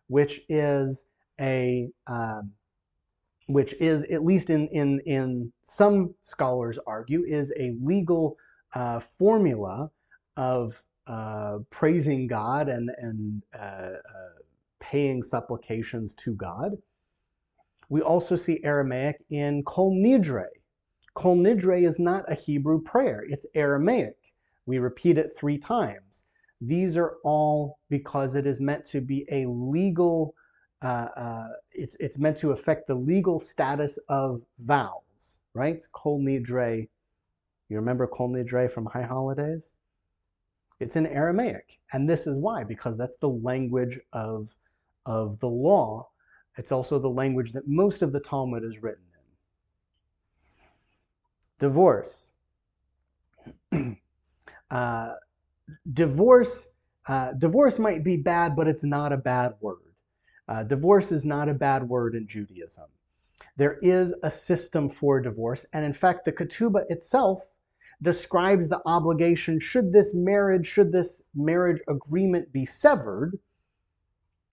which is at least in some scholars argue, is a legal formula of praising God and paying supplications to God. We also see Aramaic in Kol Nidre. Kol Nidre is not a Hebrew prayer, it's Aramaic. We repeat it 3 times. These are all because it is meant to be a legal, it's meant to affect the legal status of vows, right? Kol Nidre, you remember Kol Nidre from High Holidays? It's in Aramaic, and this is why, because that's the language of the law. It's also the language that most of the Talmud is written in. Divorce. Divorce might be bad, but it's not a bad word. Divorce is not a bad word in Judaism. There is a system for divorce, and in fact, the Ketubah itself describes the obligation should this marriage agreement be severed.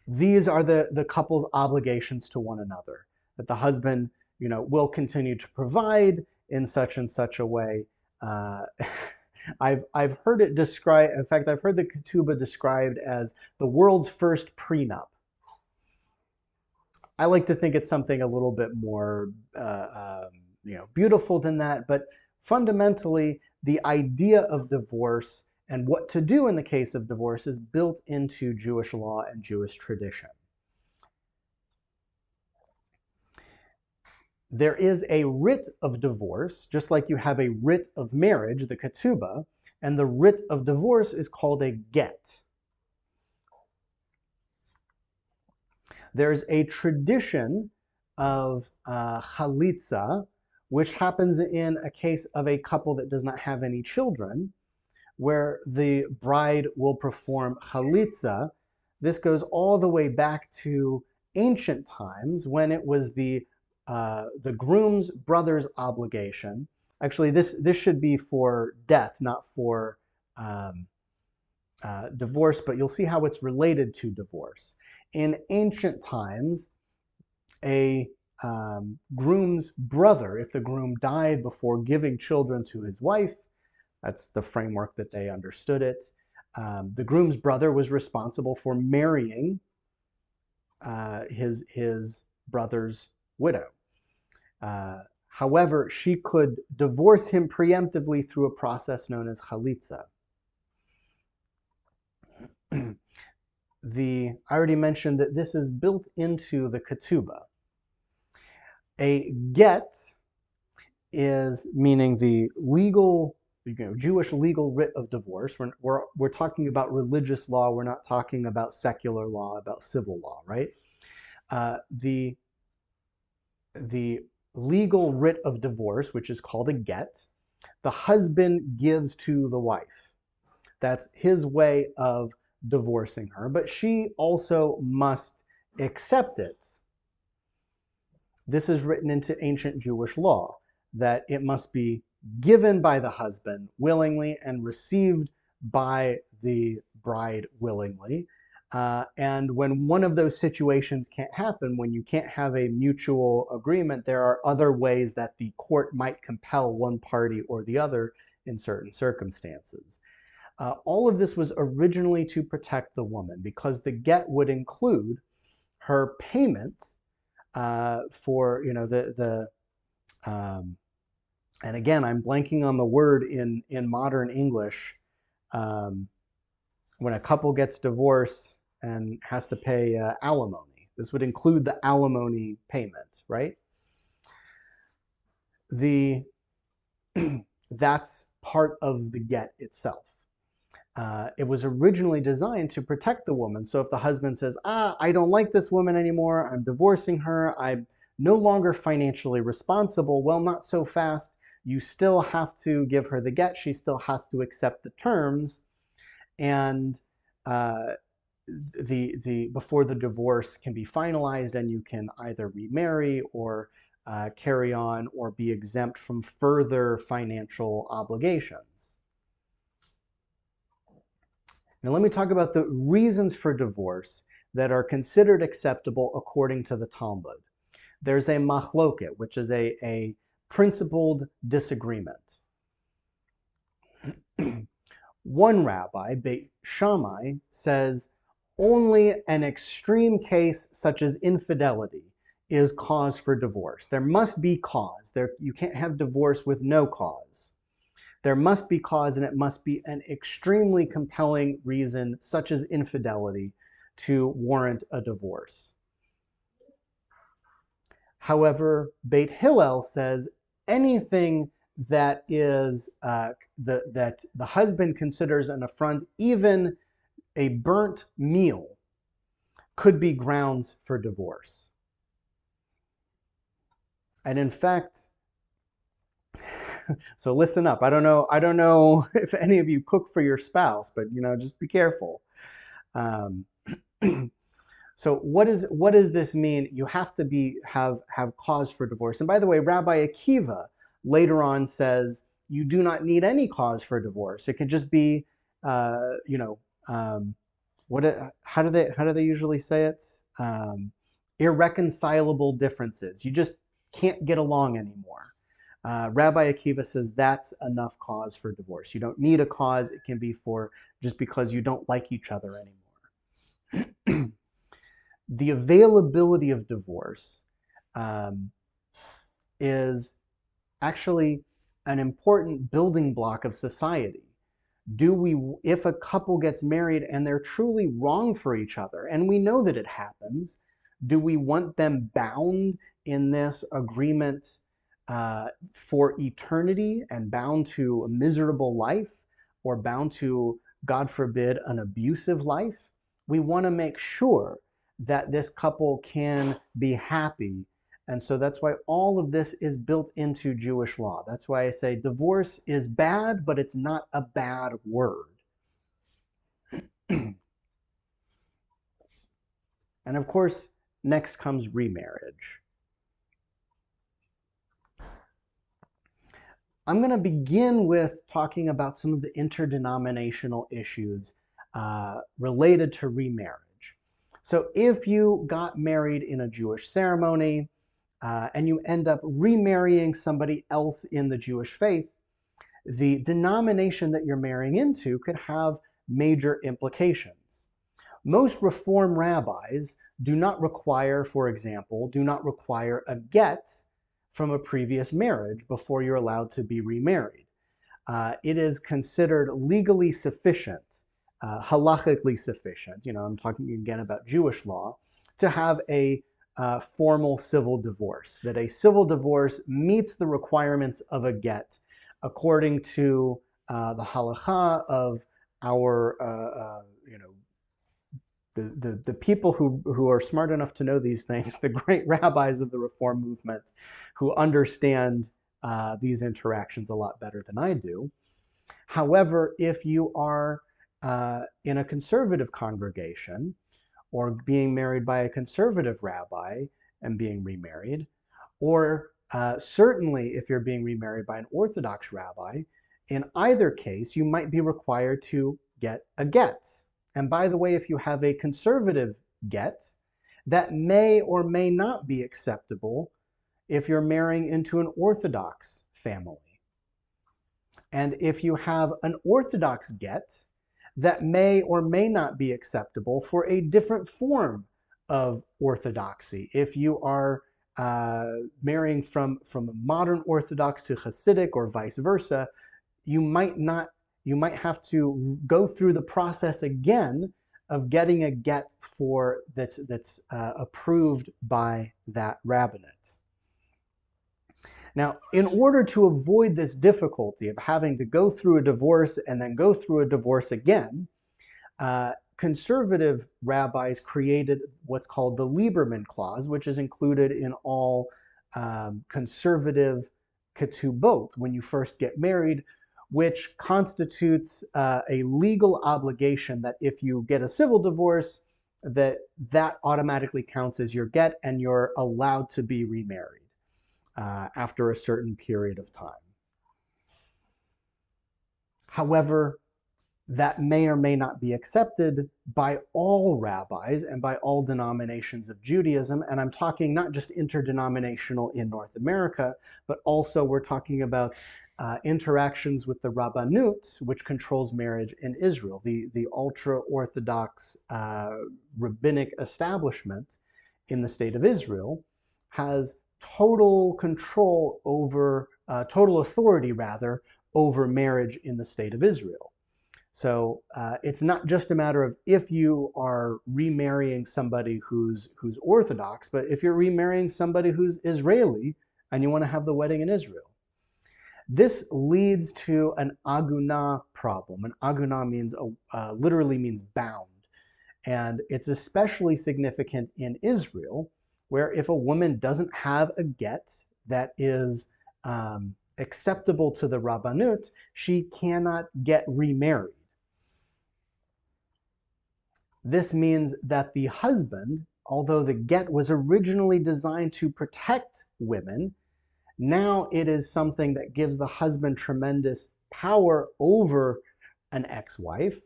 These are the couple's obligations to one another. That the husband, will continue to provide in such and such a way. I've heard it described. In fact, I've heard the Ketubah described as the world's first prenup. I like to think it's something a little bit more, beautiful than that. But fundamentally, the idea of divorce and what to do in the case of divorce is built into Jewish law and Jewish tradition. There is a rite of divorce, just like you have a rite of marriage, the Ketubah, and the rite of divorce is called a get. There's a tradition of chalitza, which happens in a case of a couple that does not have any children, where the bride will perform chalitza. This goes all the way back to ancient times when it was the groom's brother's obligation. Actually, this should be for death, not for divorce, but you'll see how it's related to divorce. In ancient times, a groom's brother, if the groom died before giving children to his wife, that's the framework that they understood it. The groom's brother was responsible for marrying his brother's widow. However, she could divorce him preemptively through a process known as chalitza. I already mentioned that this is built into the Ketubah. A get is meaning the legal, Jewish legal writ of divorce. We're talking about religious law. We're not talking about secular law, about civil law, right? The legal writ of divorce, which is called a get, the husband gives to the wife. That's his way of divorcing her, but she also must accept it. This is written into ancient Jewish law, that it must be given by the husband willingly and received by the bride willingly. And when one of those situations can't happen, when you can't have a mutual agreement, there are other ways that the court might compel one party or the other in certain circumstances. All of this was originally to protect the woman because the get would include her payment for, and again, I'm blanking on the word in modern English. When a couple gets divorced and has to pay alimony, this would include the alimony payment, right? That's part of the get itself. It was originally designed to protect the woman. So if the husband says, I don't like this woman anymore, I'm divorcing her, I'm no longer financially responsible, well, not so fast. You still have to give her the get. She still has to accept the terms. And before the divorce can be finalized and you can either remarry or carry on or be exempt from further financial obligations. Now let me talk about the reasons for divorce that are considered acceptable according to the Talmud. There's a machloket, which is a principled disagreement. One rabbi, Beit Shammai, says only an extreme case such as infidelity is cause for divorce. There must be cause. You can't have divorce with no cause. There must be cause, and it must be an extremely compelling reason, such as infidelity, to warrant a divorce. However, Beit Hillel says anything that is that the husband considers an affront, even a burnt meal, could be grounds for divorce. And in fact, so listen up. I don't know if any of you cook for your spouse, but just be careful. So what does this mean? You have to have cause for divorce. And by the way, Rabbi Akiva later on says you do not need any cause for divorce. It can just be, how do they usually say it? Irreconcilable differences. You just can't get along anymore. Rabbi Akiva says that's enough cause for divorce. You don't need a cause. It can be for just because you don't like each other anymore. The availability of divorce is actually an important building block of society. If a couple gets married and they're truly wrong for each other, and we know that it happens, do we want them bound in this agreement for eternity and bound to a miserable life, or bound to, God forbid, an abusive life? We want to make sure that this couple can be happy. And so that's why all of this is built into Jewish law. That's why I say divorce is bad, but it's not a bad word. And of course, next comes remarriage. I'm going to begin with talking about some of the interdenominational issues related to remarriage. So if you got married in a Jewish ceremony and you end up remarrying somebody else in the Jewish faith, the denomination that you're marrying into could have major implications. Most Reform rabbis do not require, for example, a get from a previous marriage before you're allowed to be remarried. It is considered legally sufficient, halachically sufficient, I'm talking again about Jewish law, to have a formal civil divorce, that a civil divorce meets the requirements of a get according to the halacha of our, the people who are smart enough to know these things, the great rabbis of the Reform movement who understand these interactions a lot better than I do. However, if you are in a conservative congregation or being married by a conservative rabbi and being remarried, or certainly if you're being remarried by an Orthodox rabbi, in either case, you might be required to get a get. And by the way, if you have a conservative get, that may or may not be acceptable if you're marrying into an Orthodox family. And if you have an Orthodox get, that may or may not be acceptable for a different form of Orthodoxy. If you are marrying from modern Orthodox to Hasidic or vice versa, you might have to go through the process again of getting a get that's approved by that rabbinate. Now, in order to avoid this difficulty of having to go through a divorce and then go through a divorce again, conservative rabbis created what's called the Lieberman Clause, which is included in all conservative ketubot when you first get married, which constitutes a legal obligation that if you get a civil divorce, that automatically counts as your get and you're allowed to be remarried after a certain period of time. However, that may or may not be accepted by all rabbis and by all denominations of Judaism. And I'm talking not just interdenominational in North America, but also we're talking about interactions with the Rabbanut, which controls marriage in Israel, the ultra-Orthodox rabbinic establishment in the state of Israel has total control over, total authority rather, over marriage in the state of Israel. So it's not just a matter of if you are remarrying somebody who's Orthodox, but if you're remarrying somebody who's Israeli and you want to have the wedding in Israel. This leads to an aguna problem. An aguna means literally means bound, and it's especially significant in Israel, where if a woman doesn't have a get that is acceptable to the Rabbanut, she cannot get remarried. This means that the husband, although the get was originally designed to protect women, now it is something that gives the husband tremendous power over an ex-wife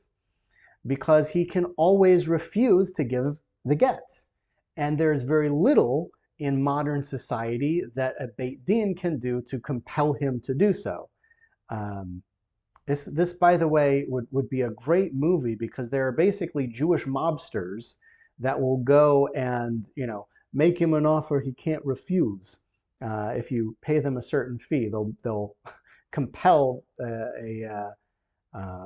because he can always refuse to give the get. And there's very little in modern society that a Beit Din can do to compel him to do so. This, by the way, would be a great movie because there are basically Jewish mobsters that will go and, make him an offer he can't refuse. If you pay them a certain fee, they'll compel a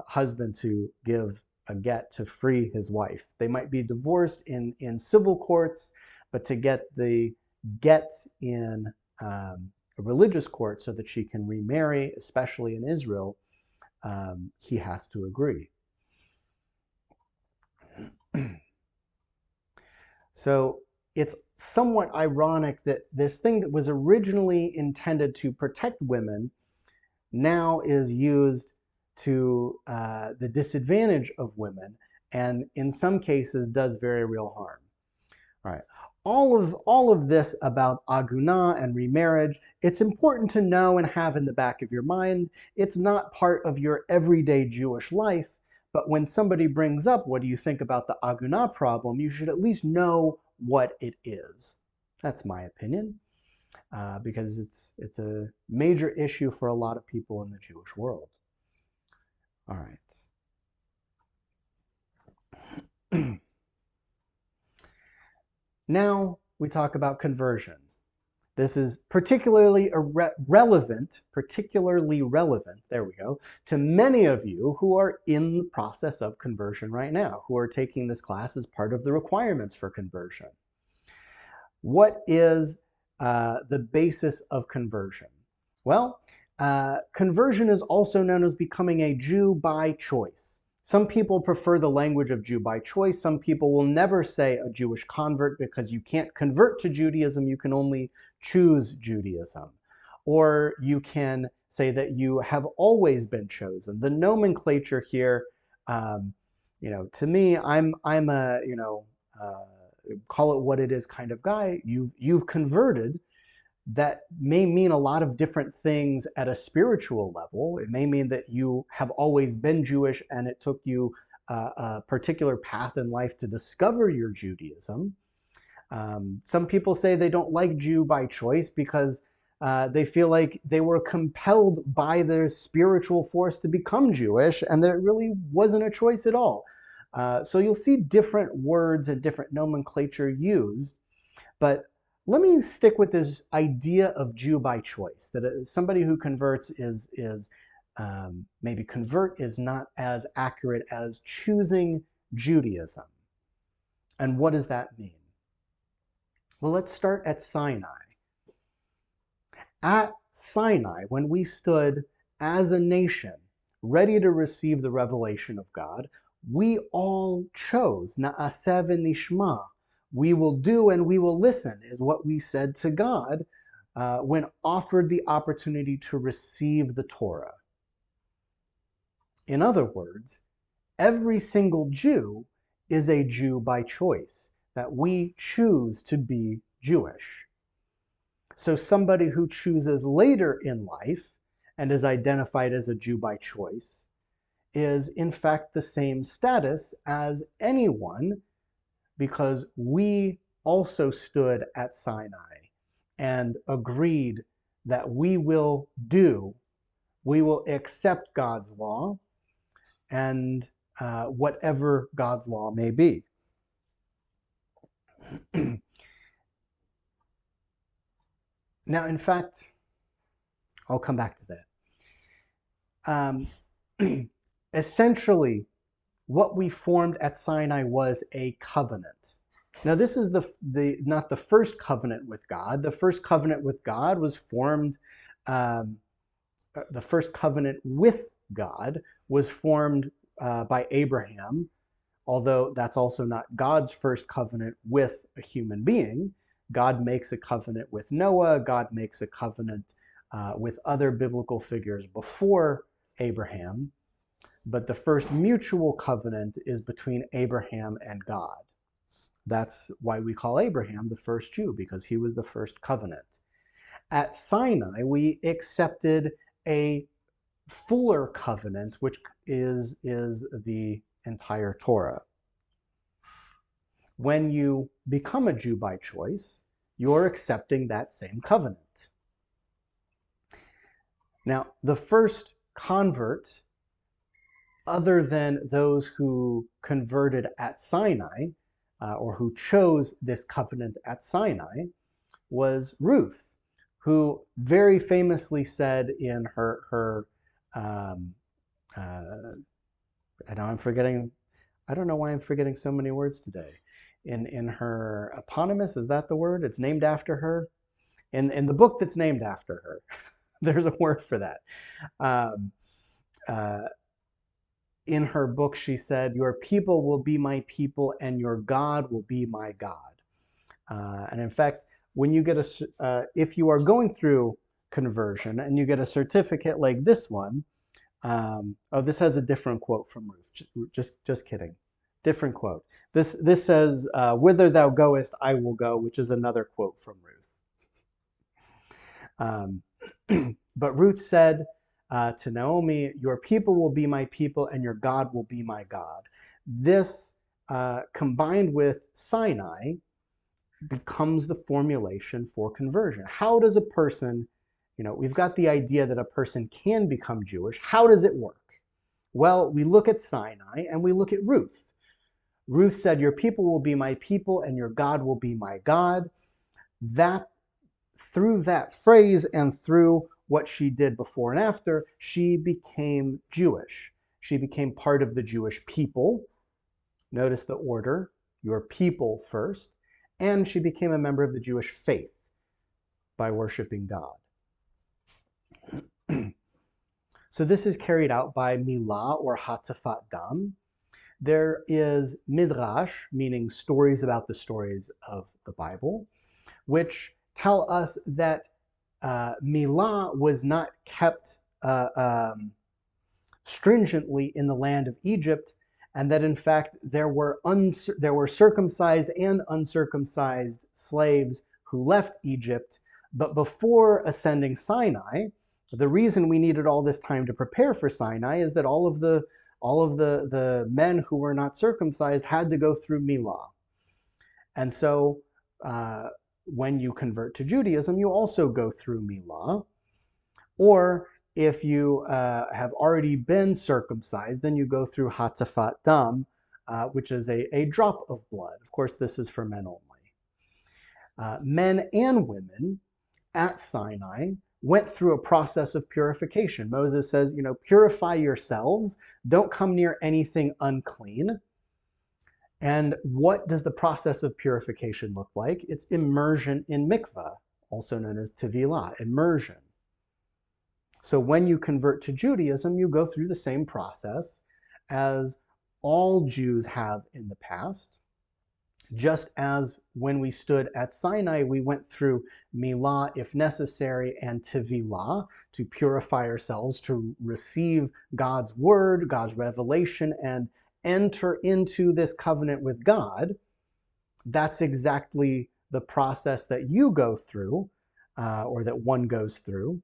husband to give a get to free his wife. They might be divorced in civil courts, but to get the get in a religious court so that she can remarry, especially in Israel, he has to agree. So it's somewhat ironic that this thing that was originally intended to protect women now is used to the disadvantage of women, and in some cases does very real harm. All right. All of this about aguna and remarriage, it's important to know and have in the back of your mind. It's not part of your everyday Jewish life, but when somebody brings up, what do you think about the aguna problem, you should at least know what it is. That's my opinion, because it's a major issue for a lot of people in the Jewish world. All right. Now we talk about conversion. This is particularly relevant, there we go, to many of you who are in the process of conversion right now, who are taking this class as part of the requirements for conversion. What is the basis of conversion? Well, conversion is also known as becoming a Jew by choice. Some people prefer the language of Jew by choice. Some people will never say a Jewish convert because you can't convert to Judaism, you can only choose Judaism. Or you can say that you have always been chosen. The nomenclature here, to me, I'm a, call it what it is kind of guy. You've converted. That may mean a lot of different things at a spiritual level. It may mean that you have always been Jewish and it took you a particular path in life to discover your Judaism. Some people say they don't like Jew by choice because they feel like they were compelled by their spiritual force to become Jewish and that it really wasn't a choice at all. So you'll see different words and different nomenclature used, but let me stick with this idea of Jew by choice, that somebody who converts maybe convert is not as accurate as choosing Judaism. And what does that mean? Well, let's start at Sinai. At Sinai, when we stood as a nation ready to receive the revelation of God, we all chose, Na'aseh v'nishma. We will do and we will listen, is what we said to God when offered the opportunity to receive the Torah. In other words, every single Jew is a Jew by choice, that we choose to be Jewish. So somebody who chooses later in life and is identified as a Jew by choice is in fact the same status as anyone, because we also stood at Sinai and agreed that we will accept God's law and whatever God's law may be. Now, in fact, I'll come back to that. Essentially, what we formed at Sinai was a covenant. Now, this is not the first covenant with God. The first covenant with God was formed, the first covenant with God was formed by Abraham, although that's also not God's first covenant with a human being. God makes a covenant with Noah. God makes a covenant with other biblical figures before Abraham. But the first mutual covenant is between Abraham and God. That's why we call Abraham the first Jew, because he was the first covenant. At Sinai, we accepted a fuller covenant, which is the entire Torah. When you become a Jew by choice, you're accepting that same covenant. Now, the first convert, other than those who converted at Sinai, or who chose this covenant at Sinai, was Ruth, who very famously said in her I don't know why I'm forgetting so many words today. In her eponymous, is that the word? It's named after her. In the book that's named after her, there's a word for that. In her book, she said, "Your people will be my people, and your God will be my God." And in fact, when you get if you are going through conversion and you get a certificate like this one, oh, this has a different quote from Ruth. Just kidding. Different quote. This says, "Whither thou goest, I will go," which is another quote from Ruth. But Ruth said to Naomi, "Your people will be my people, and your God will be my God." This, combined with Sinai, becomes the formulation for conversion. How does a person, we've got the idea that a person can become Jewish. How does it work? Well, we look at Sinai and we look at Ruth. Ruth said, "Your people will be my people and your God will be my God." That, through that phrase and through what she did before and after, she became Jewish. She became part of the Jewish people. Notice the order, your people first. And she became a member of the Jewish faith by worshiping God. So this is carried out by milah, or hatafat dam. There is midrash, meaning stories about the stories of the Bible, which tell us that milah was not kept stringently in the land of Egypt, and that in fact there were circumcised and uncircumcised slaves who left Egypt. But before ascending Sinai, the reason we needed all this time to prepare for Sinai is that all of the men who were not circumcised had to go through milah. And so when you convert to Judaism, you also go through milah. Or if you have already been circumcised, then you go through hatafat dam, which is a drop of blood. Of course, this is for men only. Men and women at Sinai went through a process of purification. Moses says, purify yourselves, don't come near anything unclean. And what does the process of purification look like? It's immersion in mikveh, also known as tevilah, immersion. So when you convert to Judaism, you go through the same process as all Jews have in the past. Just as when we stood at Sinai, we went through milah, if necessary, and tevilah to purify ourselves, to receive God's word, God's revelation, and enter into this covenant with God. That's exactly the process that you go through, or that one goes through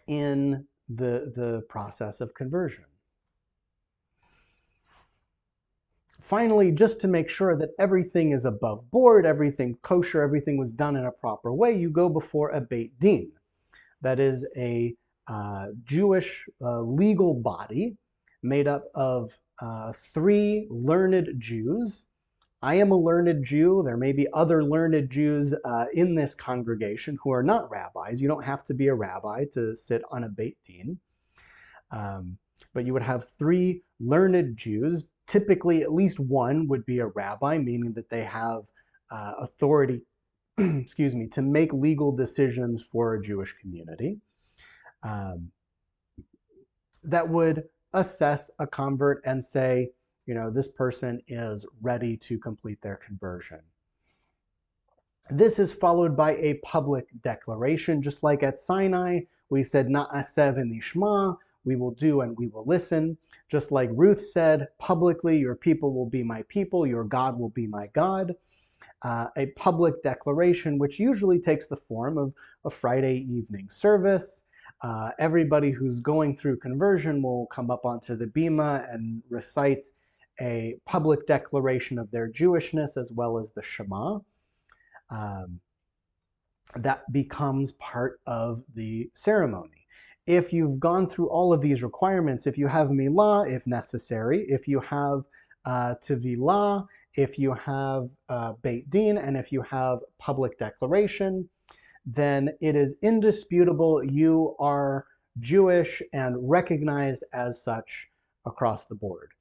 in the process of conversion. Finally, just to make sure that everything is above board, everything kosher, everything was done in a proper way, you go before a Beit Din. That is a Jewish legal body made up of 3 learned Jews. I am a learned Jew. There may be other learned Jews in this congregation who are not rabbis. You don't have to be a rabbi to sit on a Beit Din. But you would have 3 learned Jews. Typically, at least one would be a rabbi, meaning that they have authority, excuse me, to make legal decisions for a Jewish community. That would assess a convert and say, you know, this person is ready to complete their conversion. This is followed by a public declaration, just like at Sinai, we said, Na'aseh v'nishma, we will do and we will listen. Just like Ruth said publicly, your people will be my people, your God will be my God. A public declaration, which usually takes the form of a Friday evening service. Everybody who's going through conversion will come up onto the bima and recite a public declaration of their Jewishness as well as the Shema. That becomes part of the ceremony. If you've gone through all of these requirements, if you have milah, if necessary, if you have tevilah, if you have Beit Din, and if you have public declaration, then it is indisputable you are Jewish and recognized as such across the board.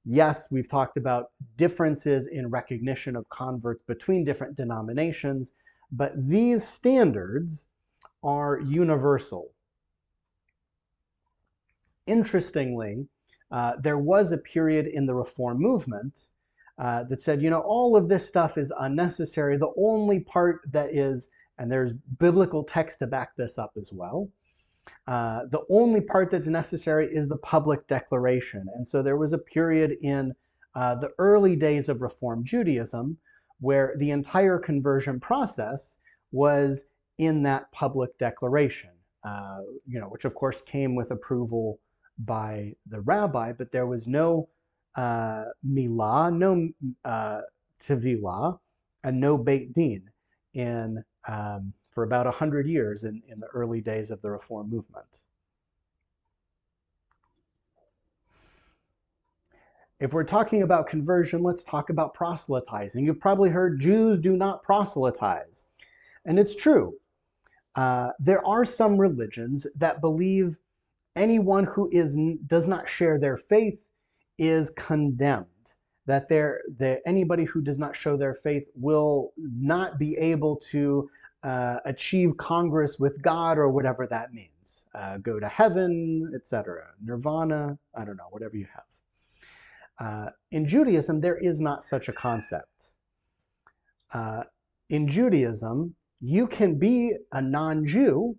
Yes, we've talked about differences in recognition of converts between different denominations, but these standards are universal. Interestingly, there was a period in the Reform movement that said, you know, all of this stuff is unnecessary. The only part that is, and there's biblical text to back this up as well, the only part that's necessary is the public declaration. And so there was a period in the early days of Reform Judaism where the entire conversion process was in that public declaration, you know, which of course came with approval by the rabbi, but there was no milah, no tevilah, and no Beit Din in for about 100 years in the early days of the Reform movement. If we're talking about conversion, let's talk about proselytizing. You've probably heard Jews do not proselytize. And it's true. There are some religions that believe anyone who does not share their faith is condemned. That anybody who does not show their faith will not be able to achieve congress with God or whatever that means. Go to heaven, etc. Nirvana, I don't know, whatever you have. In Judaism, there is not such a concept. In Judaism, you can be a non-Jew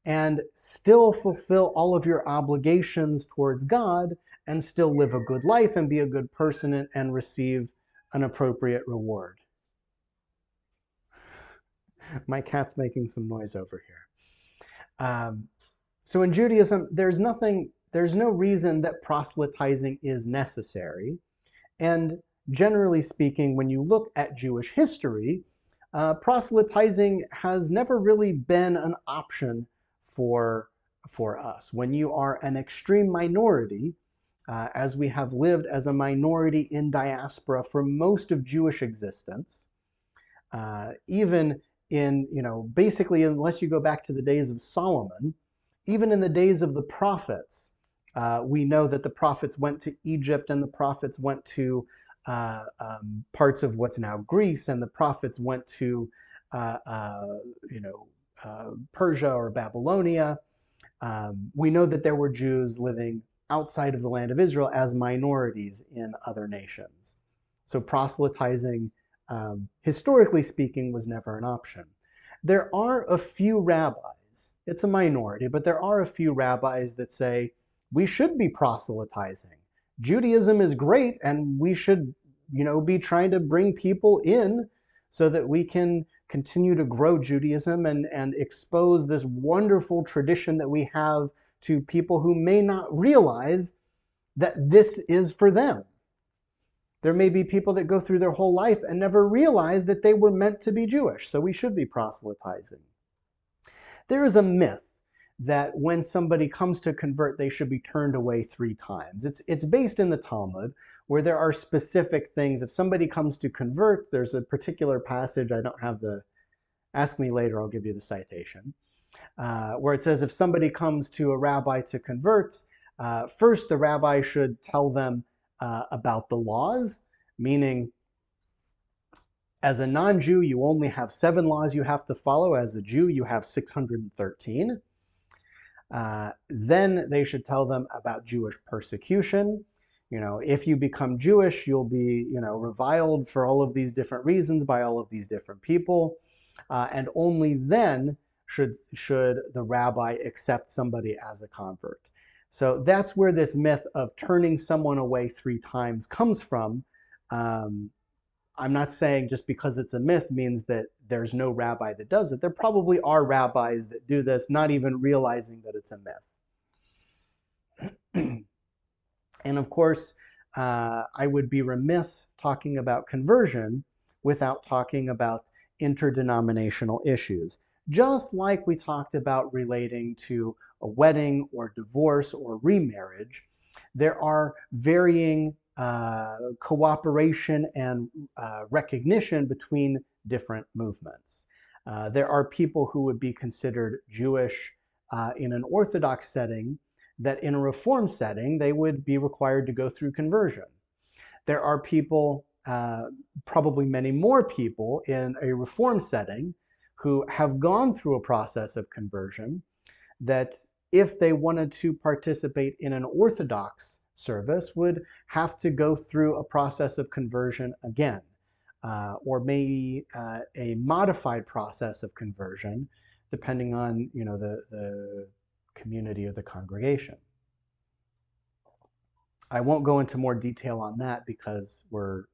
and still fulfill all of your obligations towards God and still live a good life and be a good person and receive an appropriate reward. My cat's making some noise over here. So in Judaism, there's no reason that proselytizing is necessary. And generally speaking, when you look at Jewish history, proselytizing has never really been an option for us. When you are an extreme minority, as we have lived as a minority in diaspora for most of Jewish existence, even in, you know, basically, unless you go back to the days of Solomon, even in the days of the prophets, we know that the prophets went to Egypt and the prophets went to parts of what's now Greece, and the prophets went to, Persia or Babylonia. We know that there were Jews living outside of the land of Israel as minorities in other nations. So proselytizing, historically speaking, was never an option. There are a few rabbis, it's a minority, but there are a few rabbis that say we should be proselytizing. Judaism is great, and we should, you know, be trying to bring people in so that we can continue to grow Judaism and expose this wonderful tradition that we have to people who may not realize that this is for them. There may be people that go through their whole life and never realize that they were meant to be Jewish, so we should be proselytizing. There is a myth that when somebody comes to convert, they should be turned away 3 times. It's based in the Talmud, where there are specific things. If somebody comes to convert, there's a particular passage, I don't have the, ask me later, I'll give you the citation, where it says if somebody comes to a rabbi to convert, first the rabbi should tell them about the laws, meaning as a non-Jew, you only have 7 laws you have to follow. As a Jew, you have 613. Then they should tell them about Jewish persecution. You know, if you become Jewish, you'll be, you know, reviled for all of these different reasons by all of these different people. And only then should the rabbi accept somebody as a convert. So that's where this myth of turning someone away 3 times comes from. I'm not saying just because it's a myth means that there's no rabbi that does it. There probably are rabbis that do this, not even realizing that it's a myth. And of course, I would be remiss talking about conversion without talking about interdenominational issues. Just like we talked about relating to a wedding or divorce or remarriage, there are varying cooperation and recognition between different movements. There are people who would be considered Jewish in an Orthodox setting that in a Reform setting, they would be required to go through conversion. There are people, probably many more people in a Reform setting who have gone through a process of conversion that if they wanted to participate in an Orthodox service would have to go through a process of conversion again, or maybe a modified process of conversion, depending on, you know, the community or the congregation. I won't go into more detail on that because we're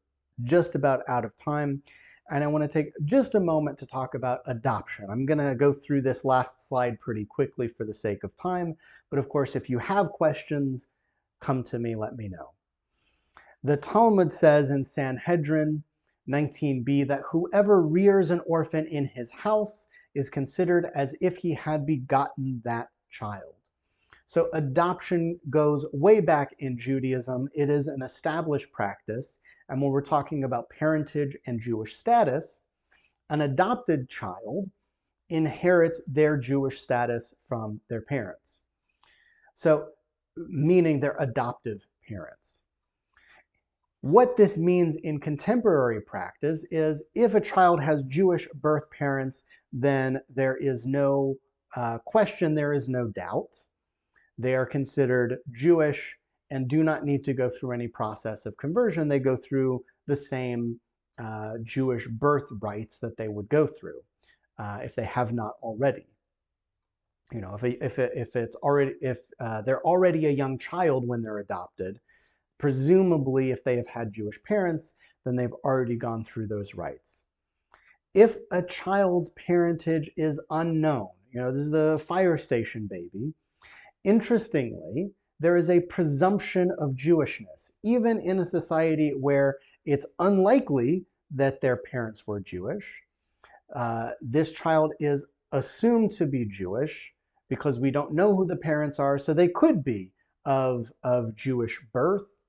just about out of time. And I want to take just a moment to talk about adoption. I'm going to go through this last slide pretty quickly for the sake of time. But of course, if you have questions, come to me, let me know. The Talmud says in Sanhedrin 19b that whoever rears an orphan in his house is considered as if he had begotten that child. So adoption goes way back in Judaism. It is an established practice. And when we're talking about parentage and Jewish status, an adopted child inherits their Jewish status from their parents. So, meaning their adoptive parents. What this means in contemporary practice is if a child has Jewish birth parents, then there is no question, there is no doubt. They are considered Jewish and do not need to go through any process of conversion. They go through the same Jewish birth rites that they would go through if they have not already. You know, if they're already a young child when they're adopted, presumably if they have had Jewish parents, then they've already gone through those rites. If a child's parentage is unknown, you know, this is the fire station baby, interestingly, there is a presumption of Jewishness, even in a society where it's unlikely that their parents were Jewish. This child is assumed to be Jewish because we don't know who the parents are, so they could be of Jewish birth.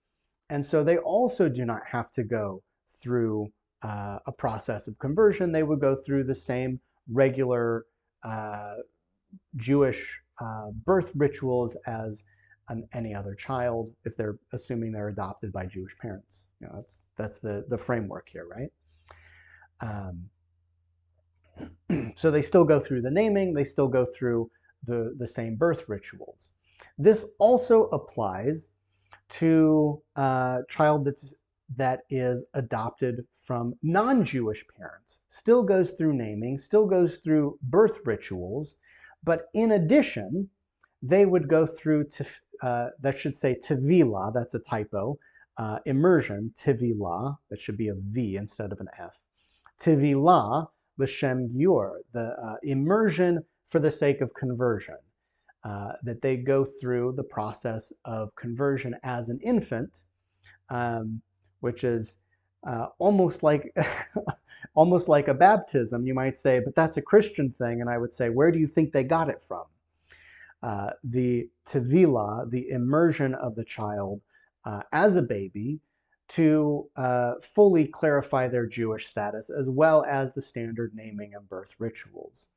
And so they also do not have to go through a process of conversion. They would go through the same regular Jewish birth rituals as any other child if they're assuming they're adopted by Jewish parents. You know, that's the framework here, right? So they still go through the naming, they still go through the same birth rituals. This also applies to a child that is adopted from non-Jewish parents. Still goes through naming, still goes through birth rituals, but in addition, they would go through, that should say tevilah, that's a typo, immersion, tevilah, that should be a V instead of an F. Tevilah, l'shem giur, the immersion for the sake of conversion. that they go through the process of conversion as an infant, which is almost like almost like a baptism, you might say, but that's a Christian thing. And I would say, where do you think they got it from? The tevilah, the immersion of the child as a baby, to fully clarify their Jewish status, as well as the standard naming and birth rituals.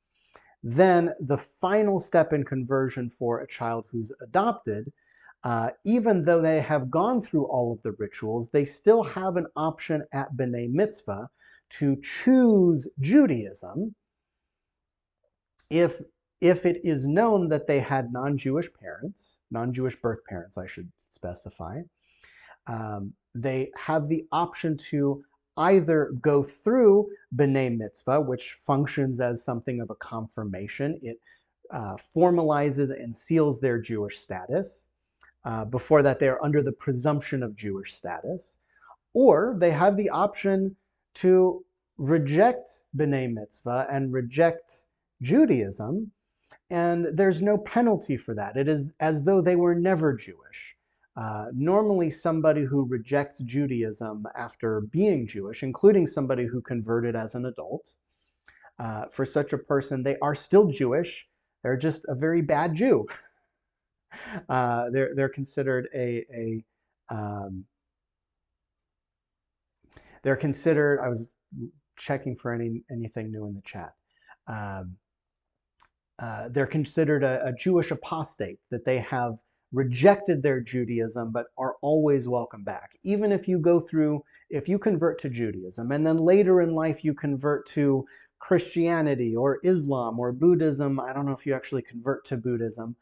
Then the final step in conversion for a child who's adopted, even though they have gone through all of the rituals, they still have an option at B'nai Mitzvah to choose Judaism if it is known that they had non-Jewish parents, non-Jewish birth parents, I should specify. They have the option to either go through B'nai Mitzvah, which functions as something of a confirmation. It formalizes and seals their Jewish status. Before that, they are under the presumption of Jewish status. Or they have the option to reject B'nai Mitzvah and reject Judaism, and there's no penalty for that. It is as though they were never Jewish. Normally, somebody who rejects Judaism after being Jewish, including somebody who converted as an adult, for such a person, they are still Jewish. They're just a very bad Jew. They're considered they're considered. I was checking for anything new in the chat. They're considered a Jewish apostate, that they have rejected their Judaism but are always welcome back. Even if you convert to Judaism and then later in life you convert to Christianity or Islam or Buddhism, I don't know if you actually convert to Buddhism.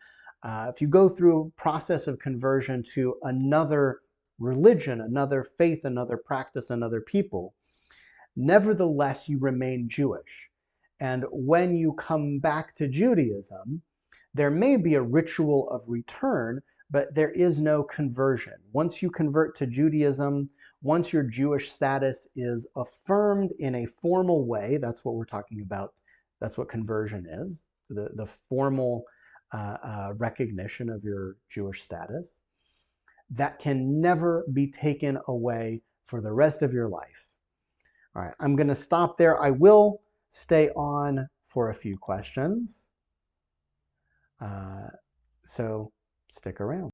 If you go through a process of conversion to another religion, another faith, another practice, another people, nevertheless you remain Jewish. And when you come back to Judaism, there may be a ritual of return, but there is no conversion. Once you convert to Judaism, once your Jewish status is affirmed in a formal way, that's what we're talking about. That's what conversion is, the formal recognition of your Jewish status. That can never be taken away for the rest of your life. All right, I'm going to stop there. I will stay on for a few questions. So stick around.